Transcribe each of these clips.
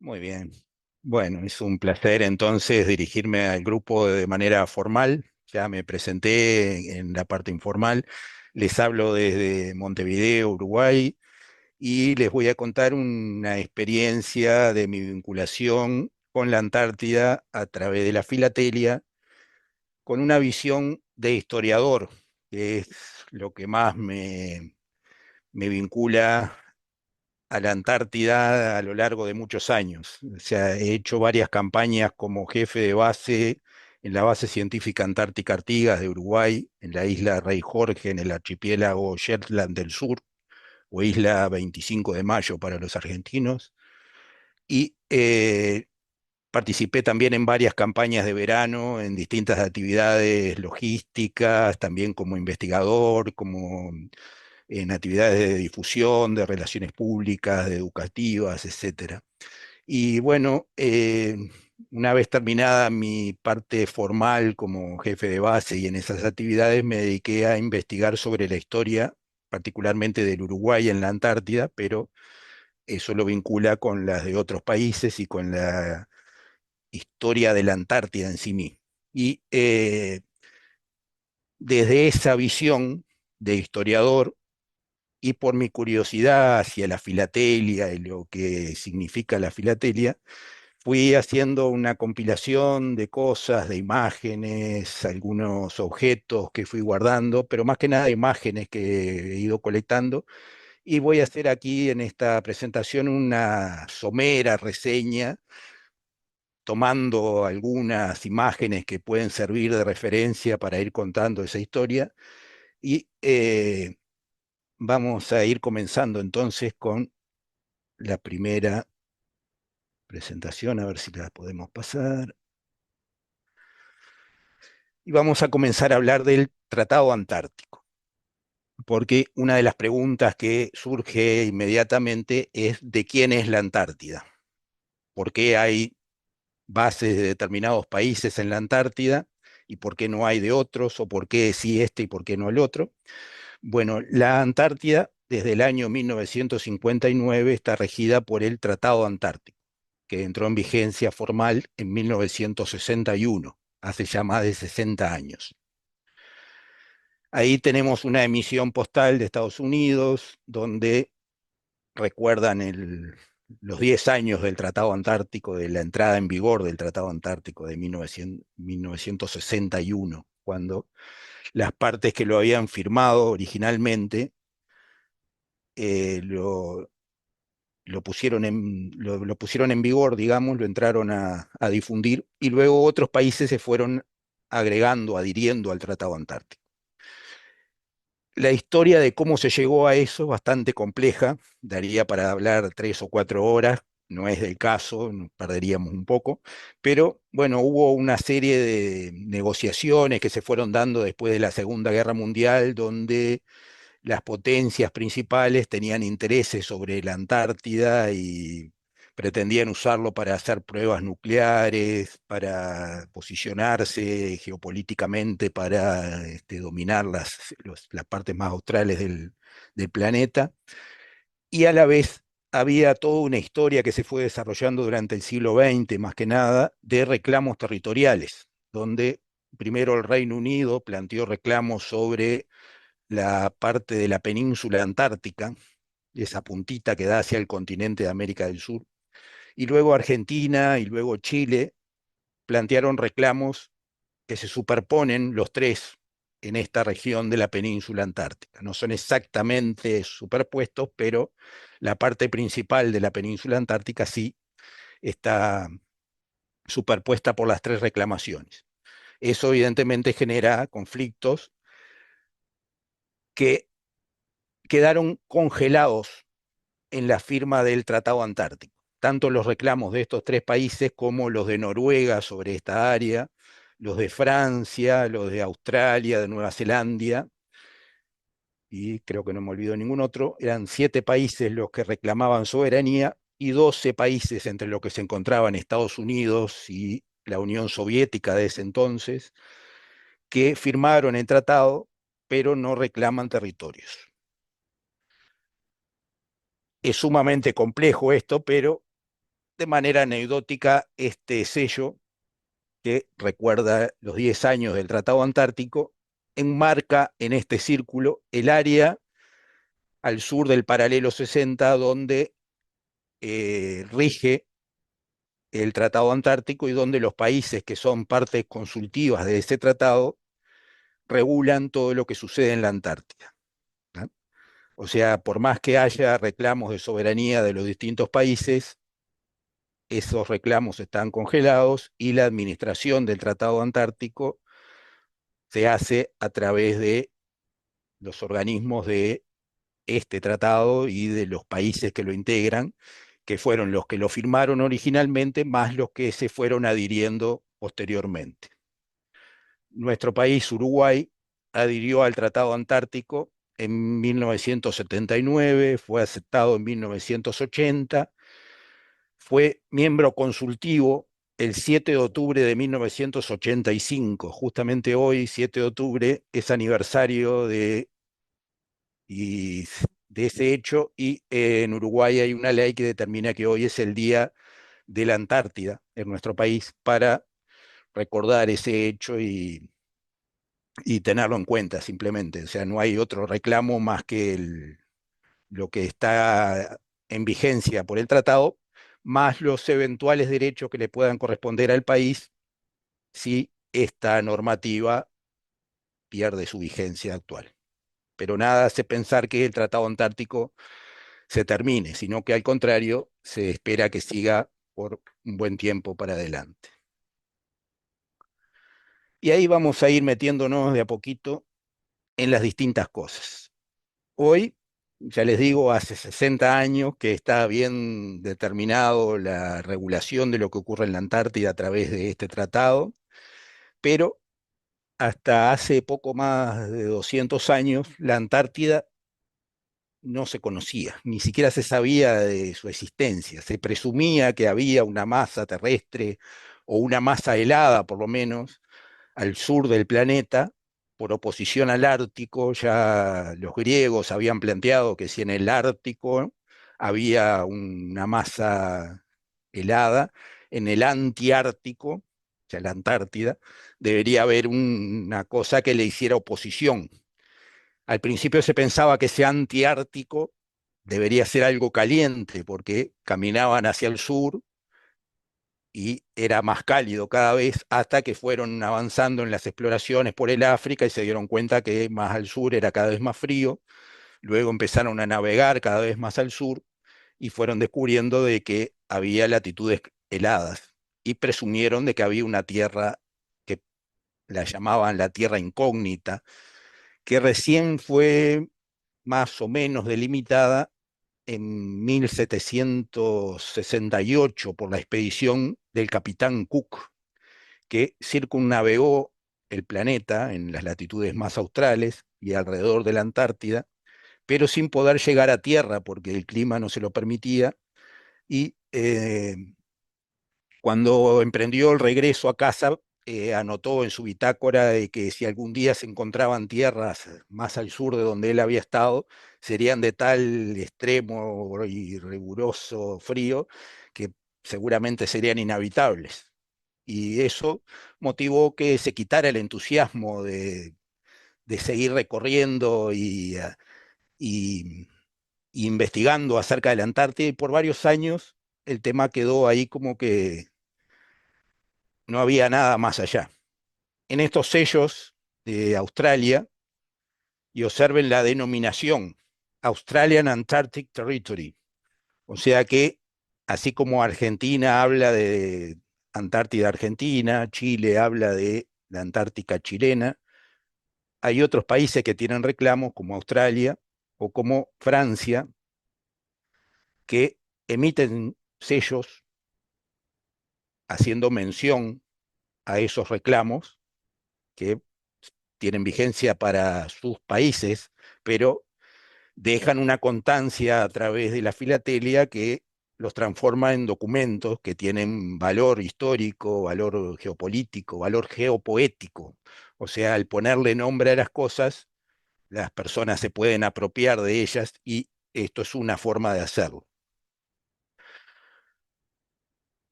Muy bien. Bueno, es un placer entonces dirigirme al grupo de manera formal. Ya me presenté en la parte informal. Les hablo desde Montevideo, Uruguay, y les voy a contar una experiencia de mi vinculación con la Antártida a través de la filatelia, con una visión de historiador, que es lo que más me vincula a la Antártida a lo largo de muchos años. O sea, he hecho varias campañas como jefe de base en la base científica Antártica Artigas de Uruguay, en la isla Rey Jorge, en el archipiélago Shetland del Sur, o isla 25 de Mayo para los argentinos. Y participé también en varias campañas de verano, en distintas actividades logísticas, también como investigador, como en actividades de difusión, de relaciones públicas, de educativas, etcétera. Y bueno, una vez terminada mi parte formal como jefe de base y en esas actividades, me dediqué a investigar sobre la historia, particularmente del Uruguay en la Antártida, pero eso lo vincula con las de otros países y con la historia de la Antártida en sí misma. Y desde esa visión de historiador, y por mi curiosidad hacia la filatelia y lo que significa la filatelia, fui haciendo una compilación de cosas, de imágenes, algunos objetos que fui guardando, pero más que nada imágenes que he ido colectando. Y voy a hacer aquí en esta presentación una somera reseña, tomando algunas imágenes que pueden servir de referencia para ir contando esa historia. Y vamos a ir comenzando entonces con la primera presentación, a ver si la podemos pasar. Y vamos a comenzar a hablar del Tratado Antártico, porque una de las preguntas que surge inmediatamente es ¿de quién es la Antártida? ¿Por qué hay bases de determinados países en la Antártida y por qué no hay de otros? ¿O por qué sí este y por qué no el otro? Bueno, la Antártida desde el año 1959 está regida por el Tratado Antártico, que entró en vigencia formal en 1961, hace ya más de 60 años. Ahí tenemos una emisión postal de Estados Unidos, donde recuerdan los 10 años del Tratado Antártico, de la entrada en vigor del Tratado Antártico de 1961, cuando las partes que lo habían firmado originalmente eh, lo, lo pusieron en vigor, digamos, lo entraron a difundir, y luego otros países se fueron agregando, adhiriendo al Tratado Antártico. La historia de cómo se llegó a eso es bastante compleja, daría para hablar 3 o 4 horas, no es del caso, nos perderíamos un poco, pero bueno, hubo una serie de negociaciones que se fueron dando después de la Segunda Guerra Mundial, donde las potencias principales tenían intereses sobre la Antártida y pretendían usarlo para hacer pruebas nucleares, para posicionarse geopolíticamente, para dominar las partes más australes del planeta. Y a la vez había toda una historia que se fue desarrollando durante el siglo XX, más que nada, de reclamos territoriales, donde primero el Reino Unido planteó reclamos sobre la parte de la península antártica, esa puntita que da hacia el continente de América del Sur, y luego Argentina y luego Chile plantearon reclamos que se superponen los tres en esta región de la península antártica. No son exactamente superpuestos, pero la parte principal de la península antártica sí está superpuesta por las tres reclamaciones. Eso evidentemente genera conflictos que quedaron congelados en la firma del Tratado Antártico. Tanto los reclamos de estos tres países como los de Noruega sobre esta área, los de Francia, los de Australia, de Nueva Zelanda, y creo que no me olvido ningún otro, eran 7 países los que reclamaban soberanía y 12 países entre los que se encontraban Estados Unidos y la Unión Soviética de ese entonces, que firmaron el tratado, pero no reclaman territorios. Es sumamente complejo esto, pero de manera anecdótica, este sello, que recuerda los 10 años del Tratado Antártico, enmarca en este círculo el área al sur del paralelo 60 donde rige el Tratado Antártico y donde los países que son partes consultivas de ese tratado regulan todo lo que sucede en la Antártida, ¿no? O sea, por más que haya reclamos de soberanía de los distintos países, esos reclamos están congelados y la administración del Tratado Antártico se hace a través de los organismos de este tratado y de los países que lo integran, que fueron los que lo firmaron originalmente, más los que se fueron adhiriendo posteriormente. Nuestro país, Uruguay, adhirió al Tratado Antártico en 1979, fue aceptado en 1980, fue miembro consultivo el 7 de octubre de 1985. Justamente hoy, 7 de octubre, es aniversario y, de ese hecho, y en Uruguay hay una ley que determina que hoy es el Día de la Antártida en nuestro país para recordar ese hecho y tenerlo en cuenta simplemente. O sea, no hay otro reclamo más que lo que está en vigencia por el tratado, más los eventuales derechos que le puedan corresponder al país si esta normativa pierde su vigencia actual. Pero nada hace pensar que el Tratado Antártico se termine, sino que al contrario, se espera que siga por un buen tiempo para adelante. Y ahí vamos a ir metiéndonos de a poquito en las distintas cosas. Hoy, ya les digo, hace 60 años que está bien determinado la regulación de lo que ocurre en la Antártida a través de este tratado, pero hasta hace poco más de 200 años la Antártida no se conocía, ni siquiera se sabía de su existencia. Se presumía que había una masa terrestre o una masa helada, por lo menos, al sur del planeta, por oposición al Ártico. Ya los griegos habían planteado que si en el Ártico había una masa helada, en el antiártico, o sea, la Antártida, debería haber una cosa que le hiciera oposición. Al principio se pensaba que ese antiártico debería ser algo caliente, porque caminaban hacia el sur y era más cálido cada vez hasta que fueron avanzando en las exploraciones por el África y se dieron cuenta que más al sur era cada vez más frío. Luego empezaron a navegar cada vez más al sur y fueron descubriendo de que había latitudes heladas y presumieron de que había una tierra que la llamaban la tierra incógnita, que recién fue más o menos delimitada en 1768 por la expedición del capitán Cook, que circunnavegó el planeta en las latitudes más australes y alrededor de la Antártida, pero sin poder llegar a tierra porque el clima no se lo permitía. Y cuando emprendió el regreso a casa, anotó en su bitácora de que si algún día se encontraban tierras más al sur de donde él había estado, serían de tal extremo y riguroso frío que seguramente serían inhabitables. Y eso motivó que se quitara el entusiasmo de seguir recorriendo y investigando acerca de la Antártida, y por varios años el tema quedó ahí como que no había nada más allá. En estos sellos de Australia, y observen la denominación, Australian Antarctic Territory, o sea que así como Argentina habla de Antártida Argentina, Chile habla de la Antártica chilena, hay otros países que tienen reclamos como Australia o como Francia que emiten sellos haciendo mención a esos reclamos que tienen vigencia para sus países, pero dejan una constancia a través de la filatelia que los transforma en documentos que tienen valor histórico, valor geopolítico, valor geopoético. O sea, al ponerle nombre a las cosas, las personas se pueden apropiar de ellas y esto es una forma de hacerlo.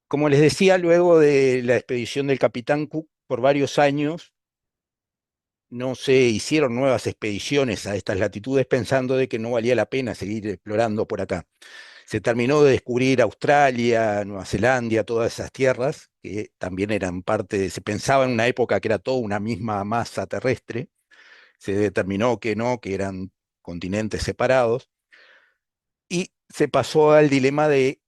Como les decía, luego de la expedición del Capitán Cook, por varios años no se hicieron nuevas expediciones a estas latitudes pensando de que no valía la pena seguir explorando por acá. Se terminó de descubrir Australia, Nueva Zelanda, todas esas tierras que también eran se pensaba en una época que era toda una misma masa terrestre, se determinó que no, que eran continentes separados, y se pasó al dilema de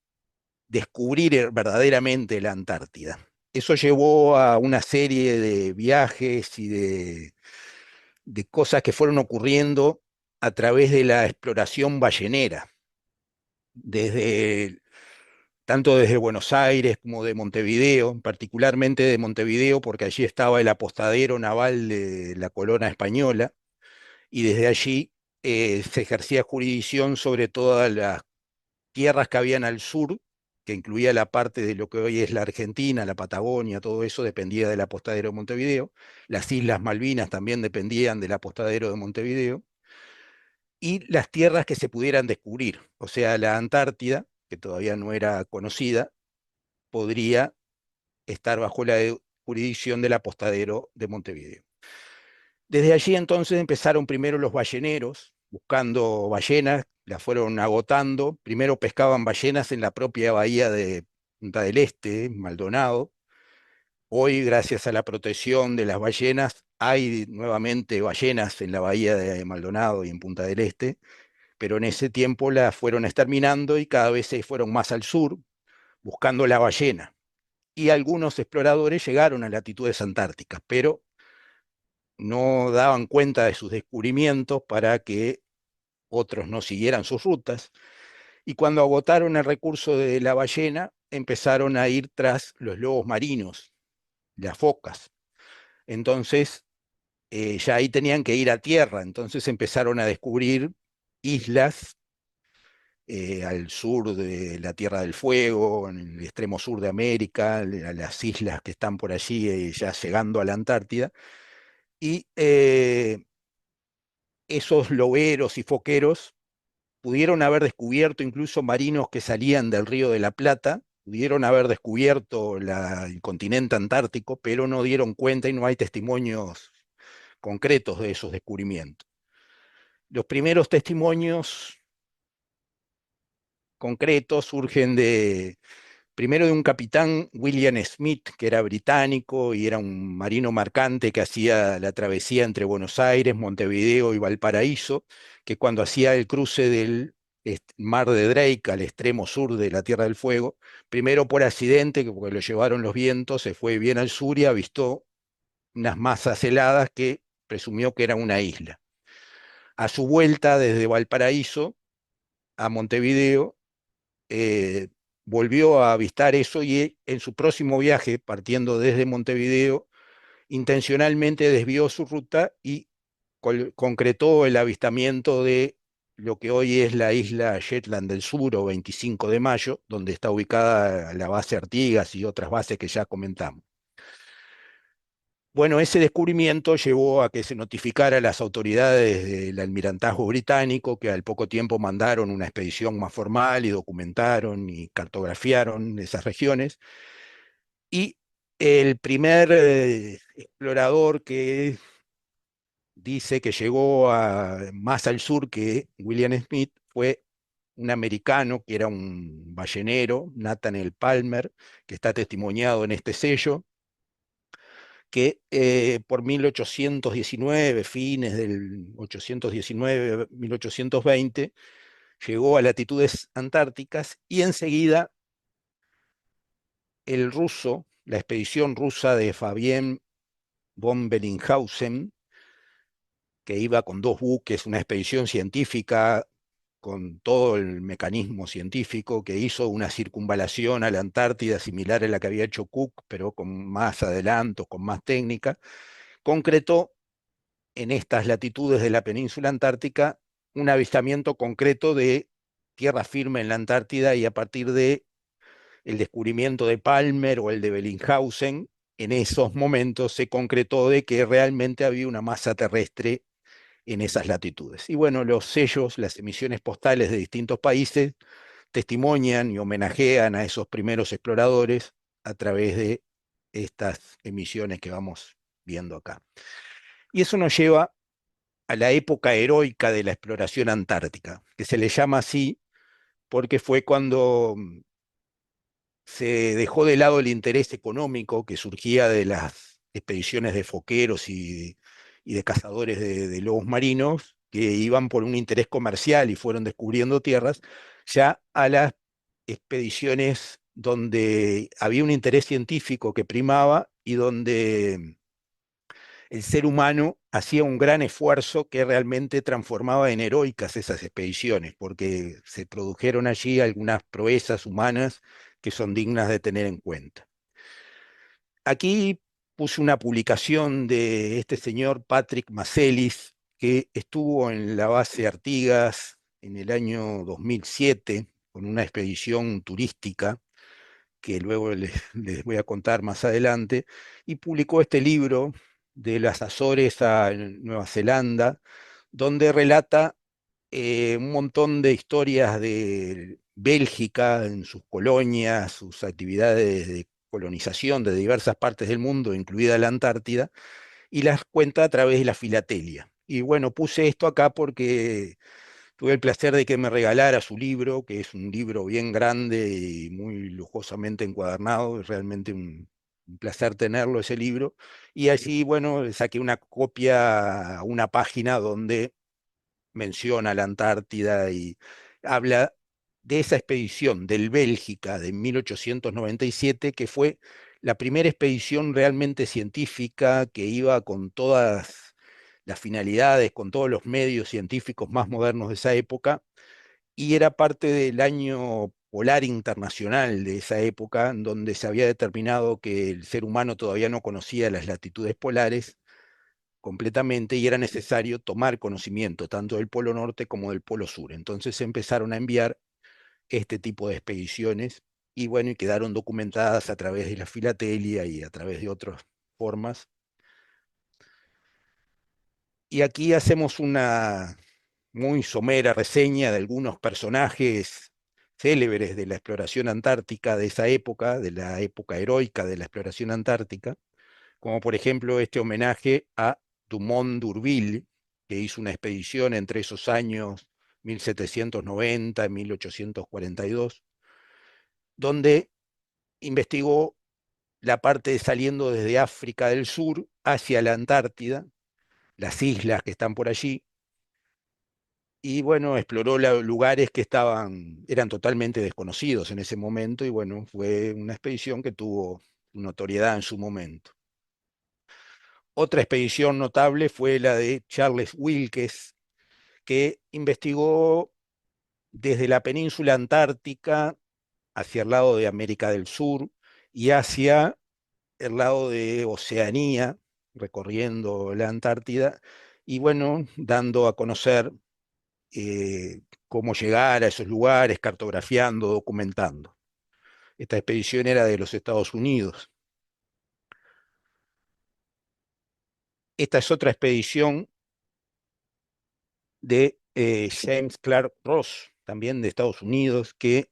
descubrir verdaderamente la Antártida. Eso llevó a una serie de viajes y de cosas que fueron ocurriendo a través de la exploración ballenera, desde, tanto desde Buenos Aires como de Montevideo, particularmente de Montevideo, porque allí estaba el apostadero naval de la corona española, y desde allí se ejercía jurisdicción sobre todas las tierras que habían al sur, que incluía la parte de lo que hoy es la Argentina, la Patagonia, todo eso dependía del apostadero de Montevideo. Las Islas Malvinas también dependían del apostadero de Montevideo. Y las tierras que se pudieran descubrir, o sea, la Antártida, que todavía no era conocida, podría estar bajo la jurisdicción del apostadero de Montevideo. Desde allí entonces empezaron primero los balleneros, buscando ballenas, las fueron agotando. Primero pescaban ballenas en la propia bahía de Punta del Este, Maldonado. Hoy, gracias a la protección de las ballenas, hay nuevamente ballenas en la bahía de Maldonado y en Punta del Este, pero en ese tiempo las fueron exterminando y cada vez se fueron más al sur, buscando la ballena. Y algunos exploradores llegaron a latitudes antárticas, pero no daban cuenta de sus descubrimientos para que otros no siguieran sus rutas. Y cuando agotaron el recurso de la ballena, empezaron a ir tras los lobos marinos, las focas. Entonces, ya ahí tenían que ir a tierra, entonces empezaron a descubrir islas al sur de la Tierra del Fuego, en el extremo sur de América, a las islas que están por allí, ya llegando a la Antártida, y esos loberos y foqueros pudieron haber descubierto incluso marinos que salían del Río de la Plata, pudieron haber descubierto el continente antártico, pero no dieron cuenta y no hay testimonios concretos de esos descubrimientos. Los primeros testimonios concretos surgen primero de un capitán, William Smith, que era británico y era un marino mercante que hacía la travesía entre Buenos Aires, Montevideo y Valparaíso, que cuando hacía el cruce del mar de Drake al extremo sur de la Tierra del Fuego, primero por accidente, que porque lo llevaron los vientos, se fue bien al sur y avistó unas masas heladas que presumió que era una isla. A su vuelta desde Valparaíso a Montevideo, eh, volvió a avistar eso y en su próximo viaje, partiendo desde Montevideo, intencionalmente desvió su ruta y concretó el avistamiento de lo que hoy es la isla Shetland del Sur o 25 de Mayo, donde está ubicada la base Artigas y otras bases que ya comentamos. Bueno, ese descubrimiento llevó a que se notificara a las autoridades del almirantazgo británico, que al poco tiempo mandaron una expedición más formal y documentaron y cartografiaron esas regiones. Y el primer explorador que dice que llegó más al sur que William Smith fue un americano que era un ballenero, Nathaniel Palmer, que está testimoniado en este sello, que por 1819, fines del 819, 1820, llegó a latitudes antárticas y enseguida la expedición rusa de Fabien von Bellinghausen, que iba con dos buques, una expedición científica con todo el mecanismo científico, que hizo una circunvalación a la Antártida similar a la que había hecho Cook, pero con más adelantos, con más técnica, concretó en estas latitudes de la península antártica un avistamiento concreto de tierra firme en la Antártida y a partir de el descubrimiento de Palmer o el de Bellinghausen, en esos momentos se concretó de que realmente había una masa terrestre en esas latitudes. Y bueno, los sellos, las emisiones postales de distintos países testimonian y homenajean a esos primeros exploradores a través de estas emisiones que vamos viendo acá. Y eso nos lleva a la época heroica de la exploración antártica, que se le llama así porque fue cuando se dejó de lado el interés económico que surgía de las expediciones de foqueros y de cazadores de lobos marinos, que iban por un interés comercial y fueron descubriendo tierras, ya a las expediciones donde había un interés científico que primaba y donde el ser humano hacía un gran esfuerzo que realmente transformaba en heroicas esas expediciones, porque se produjeron allí algunas proezas humanas que son dignas de tener en cuenta. Aquí puse una publicación de este señor Patrick Macelis, que estuvo en la base Artigas en el año 2007 con una expedición turística que luego les voy a contar más adelante, y publicó este libro de las Azores a Nueva Zelanda, donde relata un montón de historias de Bélgica en sus colonias, sus actividades de colonización de diversas partes del mundo, incluida la Antártida, y las cuenta a través de la filatelia. Y bueno, puse esto acá porque tuve el placer de que me regalara su libro, que es un libro bien grande y muy lujosamente encuadernado, es realmente un placer tenerlo ese libro. Y allí, bueno, le saqué una copia a una página donde menciona la Antártida y habla de esa expedición del Bélgica de 1897, que fue la primera expedición realmente científica que iba con todas las finalidades, con todos los medios científicos más modernos de esa época, y era parte del año polar internacional de esa época, en donde se había determinado que el ser humano todavía no conocía las latitudes polares completamente y era necesario tomar conocimiento tanto del Polo Norte como del Polo Sur. Entonces se empezaron a enviar este tipo de expediciones y bueno, y quedaron documentadas a través de la filatelia y a través de otras formas. Y aquí hacemos una muy somera reseña de algunos personajes célebres de la exploración antártica de esa época, de la época heroica de la exploración antártica, como por ejemplo este homenaje a Dumont d'Urville, que hizo una expedición entre esos años 1790 y 1842, donde investigó la parte saliendo desde África del Sur hacia la Antártida, las islas que están por allí, y bueno, exploró lugares que eran totalmente desconocidos en ese momento, y bueno, fue una expedición que tuvo notoriedad en su momento. Otra expedición notable fue la de Charles Wilkes, que investigó desde la península antártica hacia el lado de América del Sur y hacia el lado de Oceanía, recorriendo la Antártida, y bueno, dando a conocer cómo llegar a esos lugares, cartografiando, documentando. Esta expedición era de los Estados Unidos. Esta es otra expedición de James Clark Ross, también de Estados Unidos, que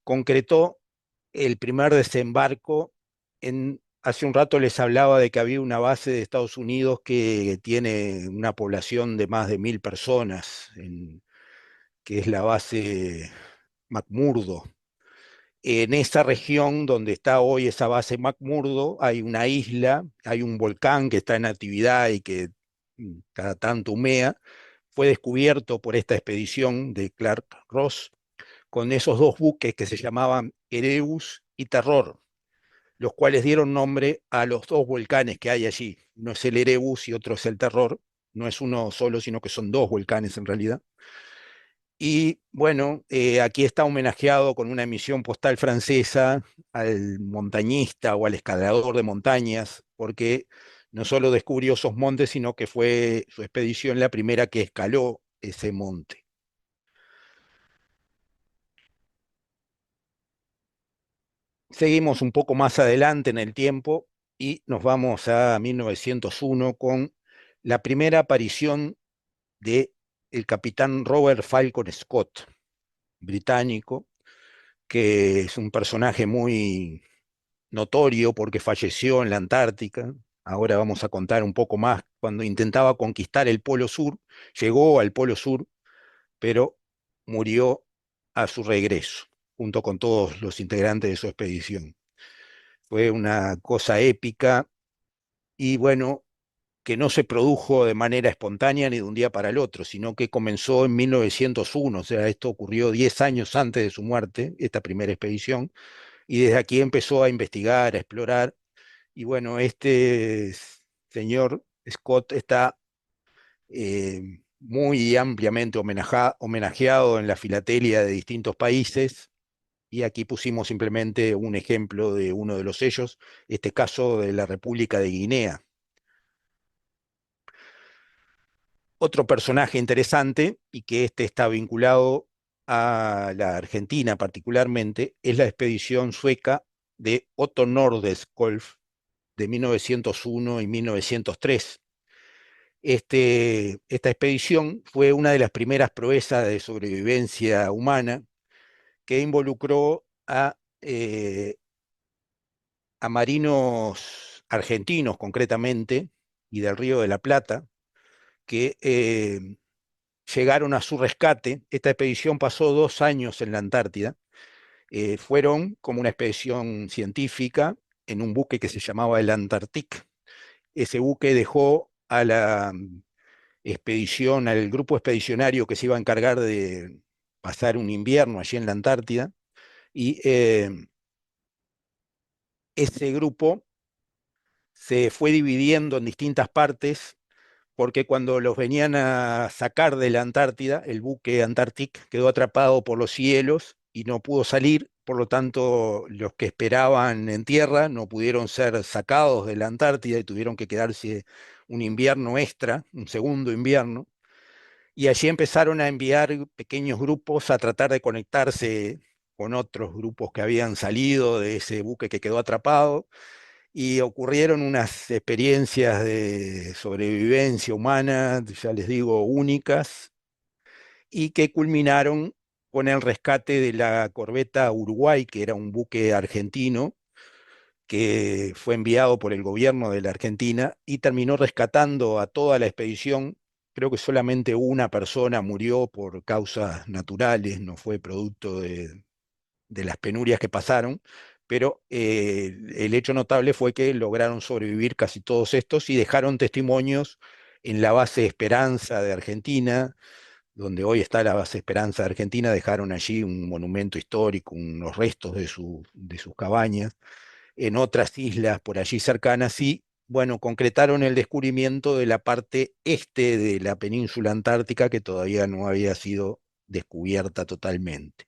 concretó el primer desembarco hace un rato les hablaba de que había una base de Estados Unidos que tiene una población de más de 1000 personas, que es la base McMurdo. En esa región donde está hoy esa base McMurdo hay una isla, hay un volcán que está en actividad y que cada tanto humea. Fue descubierto por esta expedición de Clark Ross con esos dos buques que se llamaban Erebus y Terror, los cuales dieron nombre a los dos volcanes que hay allí. Uno es el Erebus y otro es el Terror. No es uno solo, sino que son dos volcanes en realidad. Y bueno, aquí está homenajeado con una emisión postal francesa al montañista o al escalador de montañas, porque no solo descubrió esos montes, sino que fue su expedición la primera que escaló ese monte. Seguimos un poco más adelante en el tiempo y nos vamos a 1901 con la primera aparición de el capitán Robert Falcon Scott, británico, que es un personaje muy notorio porque falleció en la Antártica. Ahora vamos a contar un poco más. Cuando intentaba conquistar el Polo Sur, llegó al Polo Sur, pero murió a su regreso, junto con todos los integrantes de su expedición. Fue una cosa épica y bueno, que no se produjo de manera espontánea ni de un día para el otro, sino que comenzó en 1901, o sea, esto ocurrió 10 años antes de su muerte, esta primera expedición, y desde aquí empezó a investigar, a explorar, y bueno, este señor Scott está muy ampliamente homenajeado en la filatelia de distintos países, y aquí pusimos simplemente un ejemplo de uno de los sellos, este caso de la República de Guinea. Otro personaje interesante, y que este está vinculado a la Argentina particularmente, es la expedición sueca de Otto Nordenskjöld de 1901 y 1903. Esta expedición fue una de las primeras proezas de sobrevivencia humana que involucró a marinos argentinos concretamente y del Río de la Plata, que llegaron a su rescate. Esta expedición pasó 2 años en la Antártida. Fueron como una expedición científica en un buque que se llamaba el Antarctic. Ese buque dejó a la expedición, al grupo expedicionario que se iba a encargar de pasar un invierno allí en la Antártida, y ese grupo se fue dividiendo en distintas partes porque cuando los venían a sacar de la Antártida, el buque Antarctic quedó atrapado por los hielos y no pudo salir, por lo tanto los que esperaban en tierra no pudieron ser sacados de la Antártida y tuvieron que quedarse un invierno extra, un segundo invierno, y allí empezaron a enviar pequeños grupos a tratar de conectarse con otros grupos que habían salido de ese buque que quedó atrapado, y ocurrieron unas experiencias de sobrevivencia humana, ya les digo, únicas, y que culminaron con el rescate de la corbeta Uruguay, que era un buque argentino que fue enviado por el gobierno de la Argentina y terminó rescatando a toda la expedición. Creo que solamente una persona murió por causas naturales, no fue producto de las penurias que pasaron, pero el hecho notable fue que lograron sobrevivir casi todos estos y dejaron testimonios en la base Esperanza de Argentina, donde hoy está la base Esperanza de Argentina. Dejaron allí un monumento histórico, unos restos de sus cabañas, en otras islas por allí cercanas, y bueno, concretaron el descubrimiento de la parte este de la península antártica que todavía no había sido descubierta totalmente.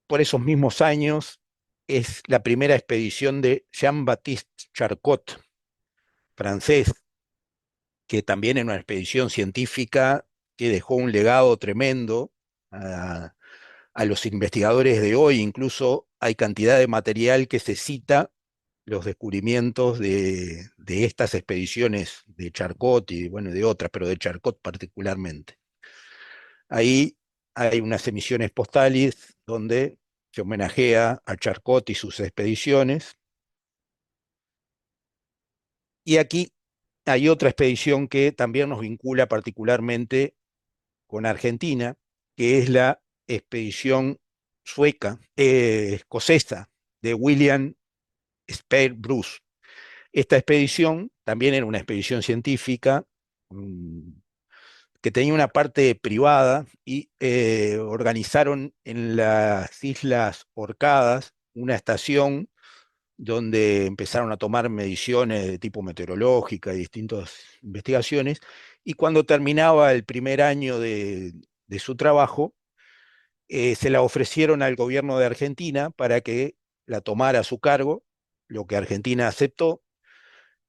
Por esos mismos años es la primera expedición de Jean-Baptiste Charcot, francés, que también en una expedición científica que dejó un legado tremendo a, a los investigadores de hoy. Incluso hay cantidad de material que se cita los descubrimientos de estas expediciones de Charcot y bueno, de otras, pero de Charcot particularmente. Ahí hay unas emisiones postales donde se homenajea a Charcot y sus expediciones. Y aquí hay otra expedición que también nos vincula particularmente con Argentina, que es la expedición sueca, escocesa, de William Spare Bruce. Esta expedición también era una expedición científica, mm, que tenía una parte privada, y organizaron en las Islas Orcadas una estación donde empezaron a tomar mediciones de tipo meteorológica y distintas investigaciones, y cuando terminaba el primer año de su trabajo, se la ofrecieron al gobierno de Argentina para que la tomara a su cargo, lo que Argentina aceptó,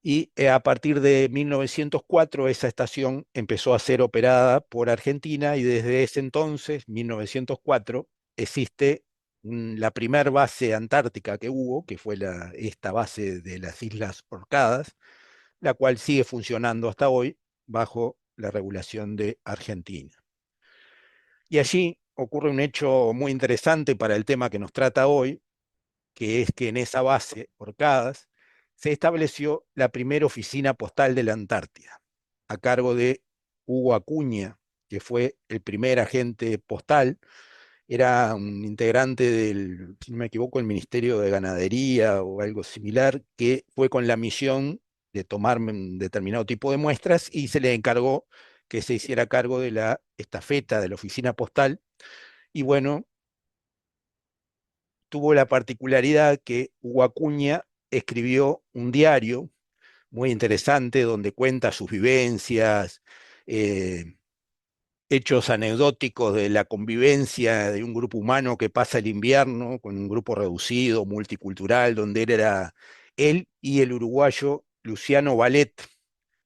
y a partir de 1904 esa estación empezó a ser operada por Argentina, y desde ese entonces, 1904, existe la primer base antártica que hubo, que fue esta base de las Islas Orcadas, la cual sigue funcionando hasta hoy bajo la regulación de Argentina. Y allí ocurre un hecho muy interesante para el tema que nos trata hoy, que es que en esa base, Orcadas, se estableció la primera oficina postal de la Antártida, a cargo de Hugo Acuña, que fue el primer agente postal. Era un integrante del, si no me equivoco, el Ministerio de Ganadería o algo similar, que fue con la misión de tomar un determinado tipo de muestras y se le encargó que se hiciera cargo de la estafeta de la oficina postal. Y bueno, tuvo la particularidad que Hugo Acuña escribió un diario muy interesante donde cuenta sus vivencias, eh, hechos anecdóticos de la convivencia de un grupo humano que pasa el invierno con un grupo reducido, multicultural, donde él y el uruguayo Luciano Vallet,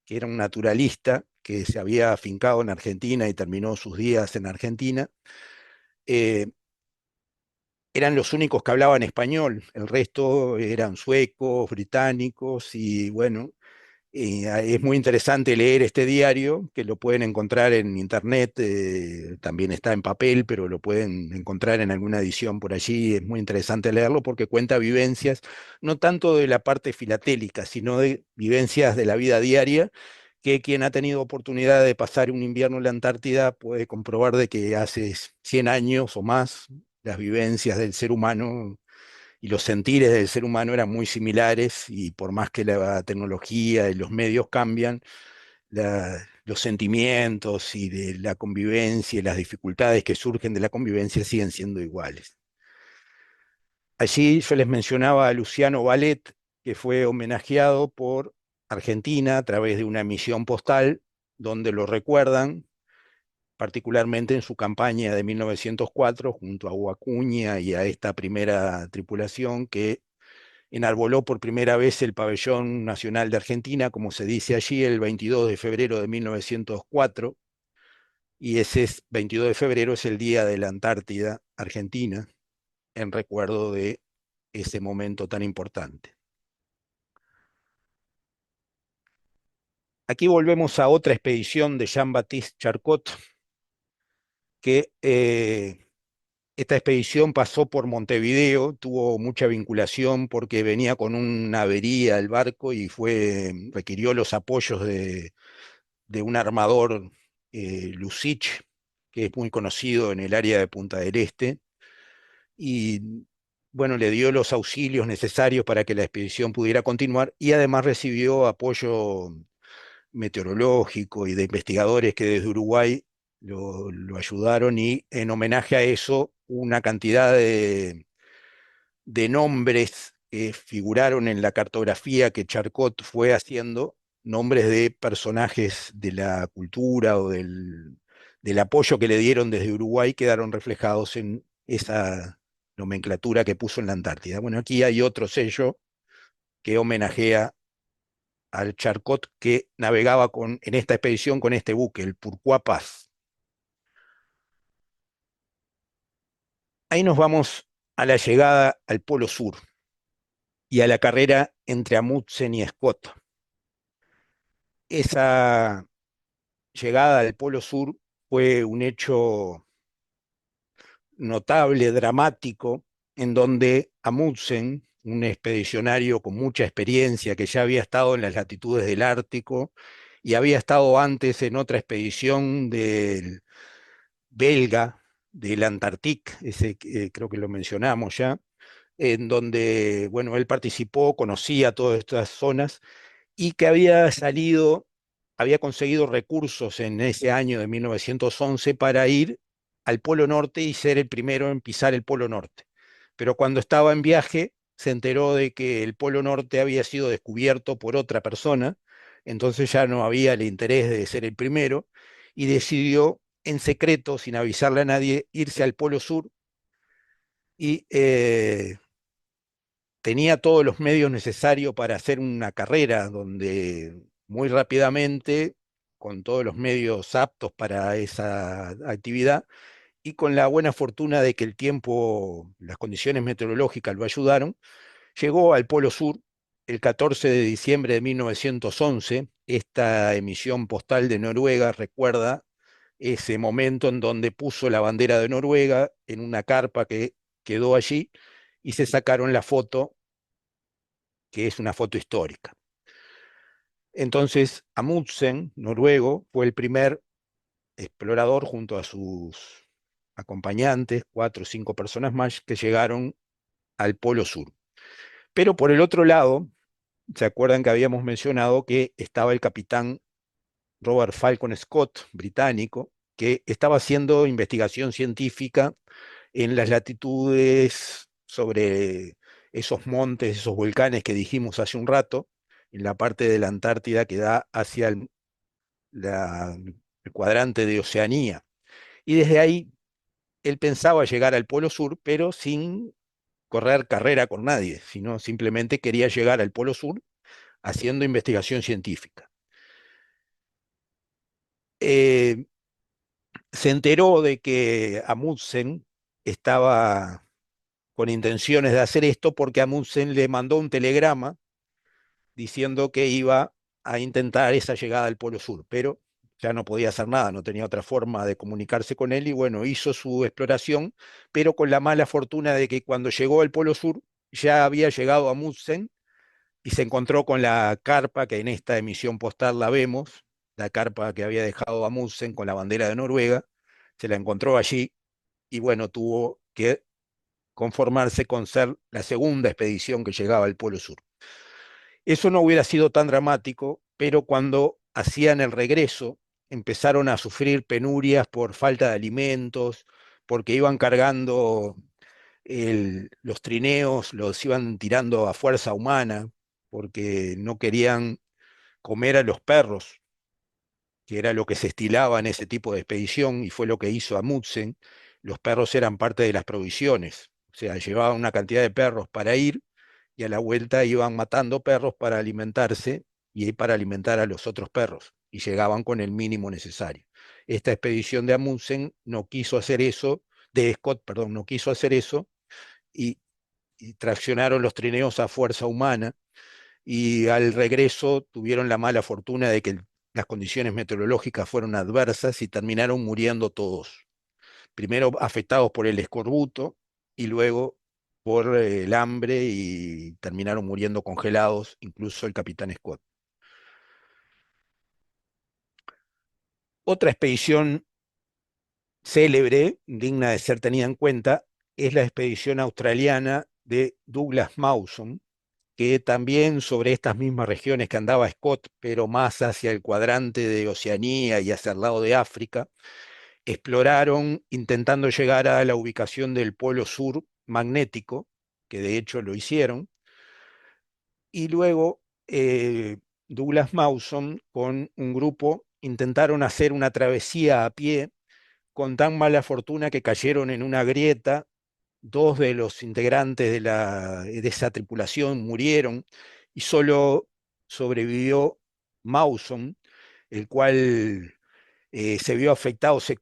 que era un naturalista que se había afincado en Argentina y terminó sus días en Argentina. eh, Eran los únicos que hablaban español, el resto eran suecos, británicos y bueno, es muy interesante leer este diario, que lo pueden encontrar en internet, también está en papel, pero lo pueden encontrar en alguna edición por allí. Es muy interesante leerlo porque cuenta vivencias, no tanto de la parte filatélica, sino de vivencias de la vida diaria, que quien ha tenido oportunidad de pasar un invierno en la Antártida puede comprobar de que hace 100 años o más las vivencias del ser humano y los sentires del ser humano eran muy similares y por más que la tecnología y los medios cambian, los sentimientos y de la convivencia y las dificultades que surgen de la convivencia siguen siendo iguales. Allí yo les mencionaba a Luciano Vallet, que fue homenajeado por Argentina a través de una emisión postal donde lo recuerdan particularmente en su campaña de 1904 junto a Huacuña y a esta primera tripulación que enarboló por primera vez el pabellón nacional de Argentina, como se dice allí, el 22 de febrero de 1904, y ese 22 de febrero es el Día de la Antártida Argentina, en recuerdo de ese momento tan importante. Aquí volvemos a otra expedición de Jean-Baptiste Charcot, que esta expedición pasó por Montevideo, tuvo mucha vinculación porque venía con una avería el barco y requirió los apoyos de un armador, Lucich, que es muy conocido en el área de Punta del Este, y bueno, le dio los auxilios necesarios para que la expedición pudiera continuar y además recibió apoyo meteorológico y de investigadores que desde Uruguay lo ayudaron y en homenaje a eso una cantidad de nombres que figuraron en la cartografía que Charcot fue haciendo, nombres de personajes de la cultura o del apoyo que le dieron desde Uruguay, quedaron reflejados en esa nomenclatura que puso en la Antártida. Bueno, aquí hay otro sello que homenajea al Charcot que navegaba en esta expedición con este buque, el Purkuá Paz. Ahí nos vamos a la llegada al Polo Sur y a la carrera entre Amundsen y Scott. Esa llegada al Polo Sur fue un hecho notable, dramático, en donde Amundsen, un expedicionario con mucha experiencia que ya había estado en las latitudes del Ártico y había estado antes en otra expedición del belga, del Antarctic, ese creo que lo mencionamos ya, en donde, bueno, él participó, conocía todas estas zonas y que había conseguido recursos en ese año de 1911 para ir al Polo Norte y ser el primero en pisar el Polo Norte. Pero cuando estaba en viaje se enteró de que el Polo Norte había sido descubierto por otra persona, entonces ya no había el interés de ser el primero y decidió en secreto, sin avisarle a nadie, irse al Polo Sur y tenía todos los medios necesarios para hacer una carrera donde muy rápidamente, con todos los medios aptos para esa actividad y con la buena fortuna de que el tiempo, las condiciones meteorológicas lo ayudaron, llegó al Polo Sur el 14 de diciembre de 1911. Esta emisión postal de Noruega recuerda ese momento en donde puso la bandera de Noruega en una carpa que quedó allí y se sacaron la foto, que es una foto histórica. Entonces, Amundsen, noruego, fue el primer explorador junto a sus acompañantes, 4 o 5 personas más, que llegaron al Polo Sur. Pero por el otro lado, ¿se acuerdan que habíamos mencionado que estaba el capitán Robert Falcon Scott, británico, que estaba haciendo investigación científica en las latitudes sobre esos montes, esos volcanes que dijimos hace un rato, en la parte de la Antártida que da hacia el cuadrante de Oceanía? Y desde ahí él pensaba llegar al Polo Sur, pero sin correr carrera con nadie, sino simplemente quería llegar al Polo Sur haciendo investigación científica. Eh, Se enteró de que Amundsen estaba con intenciones de hacer esto porque Amundsen le mandó un telegrama diciendo que iba a intentar esa llegada al Polo Sur, pero ya no podía hacer nada, no tenía otra forma de comunicarse con él y bueno, hizo su exploración, pero con la mala fortuna de que cuando llegó al Polo Sur ya había llegado Amundsen y se encontró con la carpa que en esta emisión postal la vemos, la carpa que había dejado Amundsen con la bandera de Noruega, se la encontró allí y bueno, tuvo que conformarse con ser la segunda expedición que llegaba al Polo Sur. Eso no hubiera sido tan dramático, pero cuando hacían el regreso empezaron a sufrir penurias por falta de alimentos, porque iban cargando los trineos, los iban tirando a fuerza humana, porque no querían comer a los perros, que era lo que se estilaba en ese tipo de expedición, y fue lo que hizo Amundsen. Los perros eran parte de las provisiones, o sea, llevaban una cantidad de perros para ir, y a la vuelta iban matando perros para alimentarse y para alimentar a los otros perros, y llegaban con el mínimo necesario. Esta expedición de Amundsen no quiso hacer eso, de Scott, perdón, no quiso hacer eso, y, y traccionaron los trineos a fuerza humana, y al regreso tuvieron la mala fortuna de que las condiciones meteorológicas fueron adversas y terminaron muriendo todos. Primero afectados por el escorbuto y luego por el hambre y terminaron muriendo congelados, incluso el capitán Scott. Otra expedición célebre, digna de ser tenida en cuenta, es la expedición australiana de Douglas Mawson, que también sobre estas mismas regiones que andaba Scott, pero más hacia el cuadrante de Oceanía y hacia el lado de África, exploraron intentando llegar a la ubicación del polo sur magnético, que de hecho lo hicieron, y luego Douglas Mawson con un grupo intentaron hacer una travesía a pie con tan mala fortuna que cayeron en una grieta. Dos de los integrantes de esa tripulación murieron y solo sobrevivió Mawson, el cual se vio afectado, se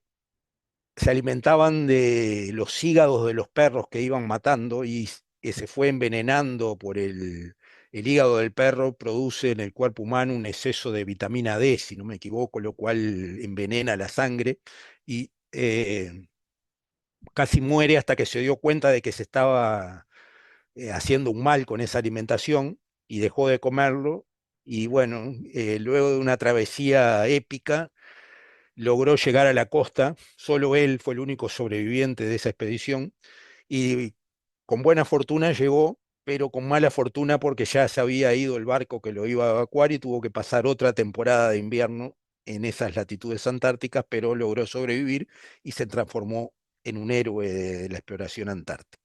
alimentaban de los hígados de los perros que iban matando y se fue envenenando por el hígado del perro, produce en el cuerpo humano un exceso de vitamina D, si no me equivoco, lo cual envenena la sangre y casi muere hasta que se dio cuenta de que se estaba haciendo un mal con esa alimentación y dejó de comerlo. Y bueno, luego de una travesía épica, logró llegar a la costa. Solo él fue el único sobreviviente de esa expedición y con buena fortuna llegó, pero con mala fortuna porque ya se había ido el barco que lo iba a evacuar y tuvo que pasar otra temporada de invierno en esas latitudes antárticas, pero logró sobrevivir y se transformó en un héroe de la exploración antártica.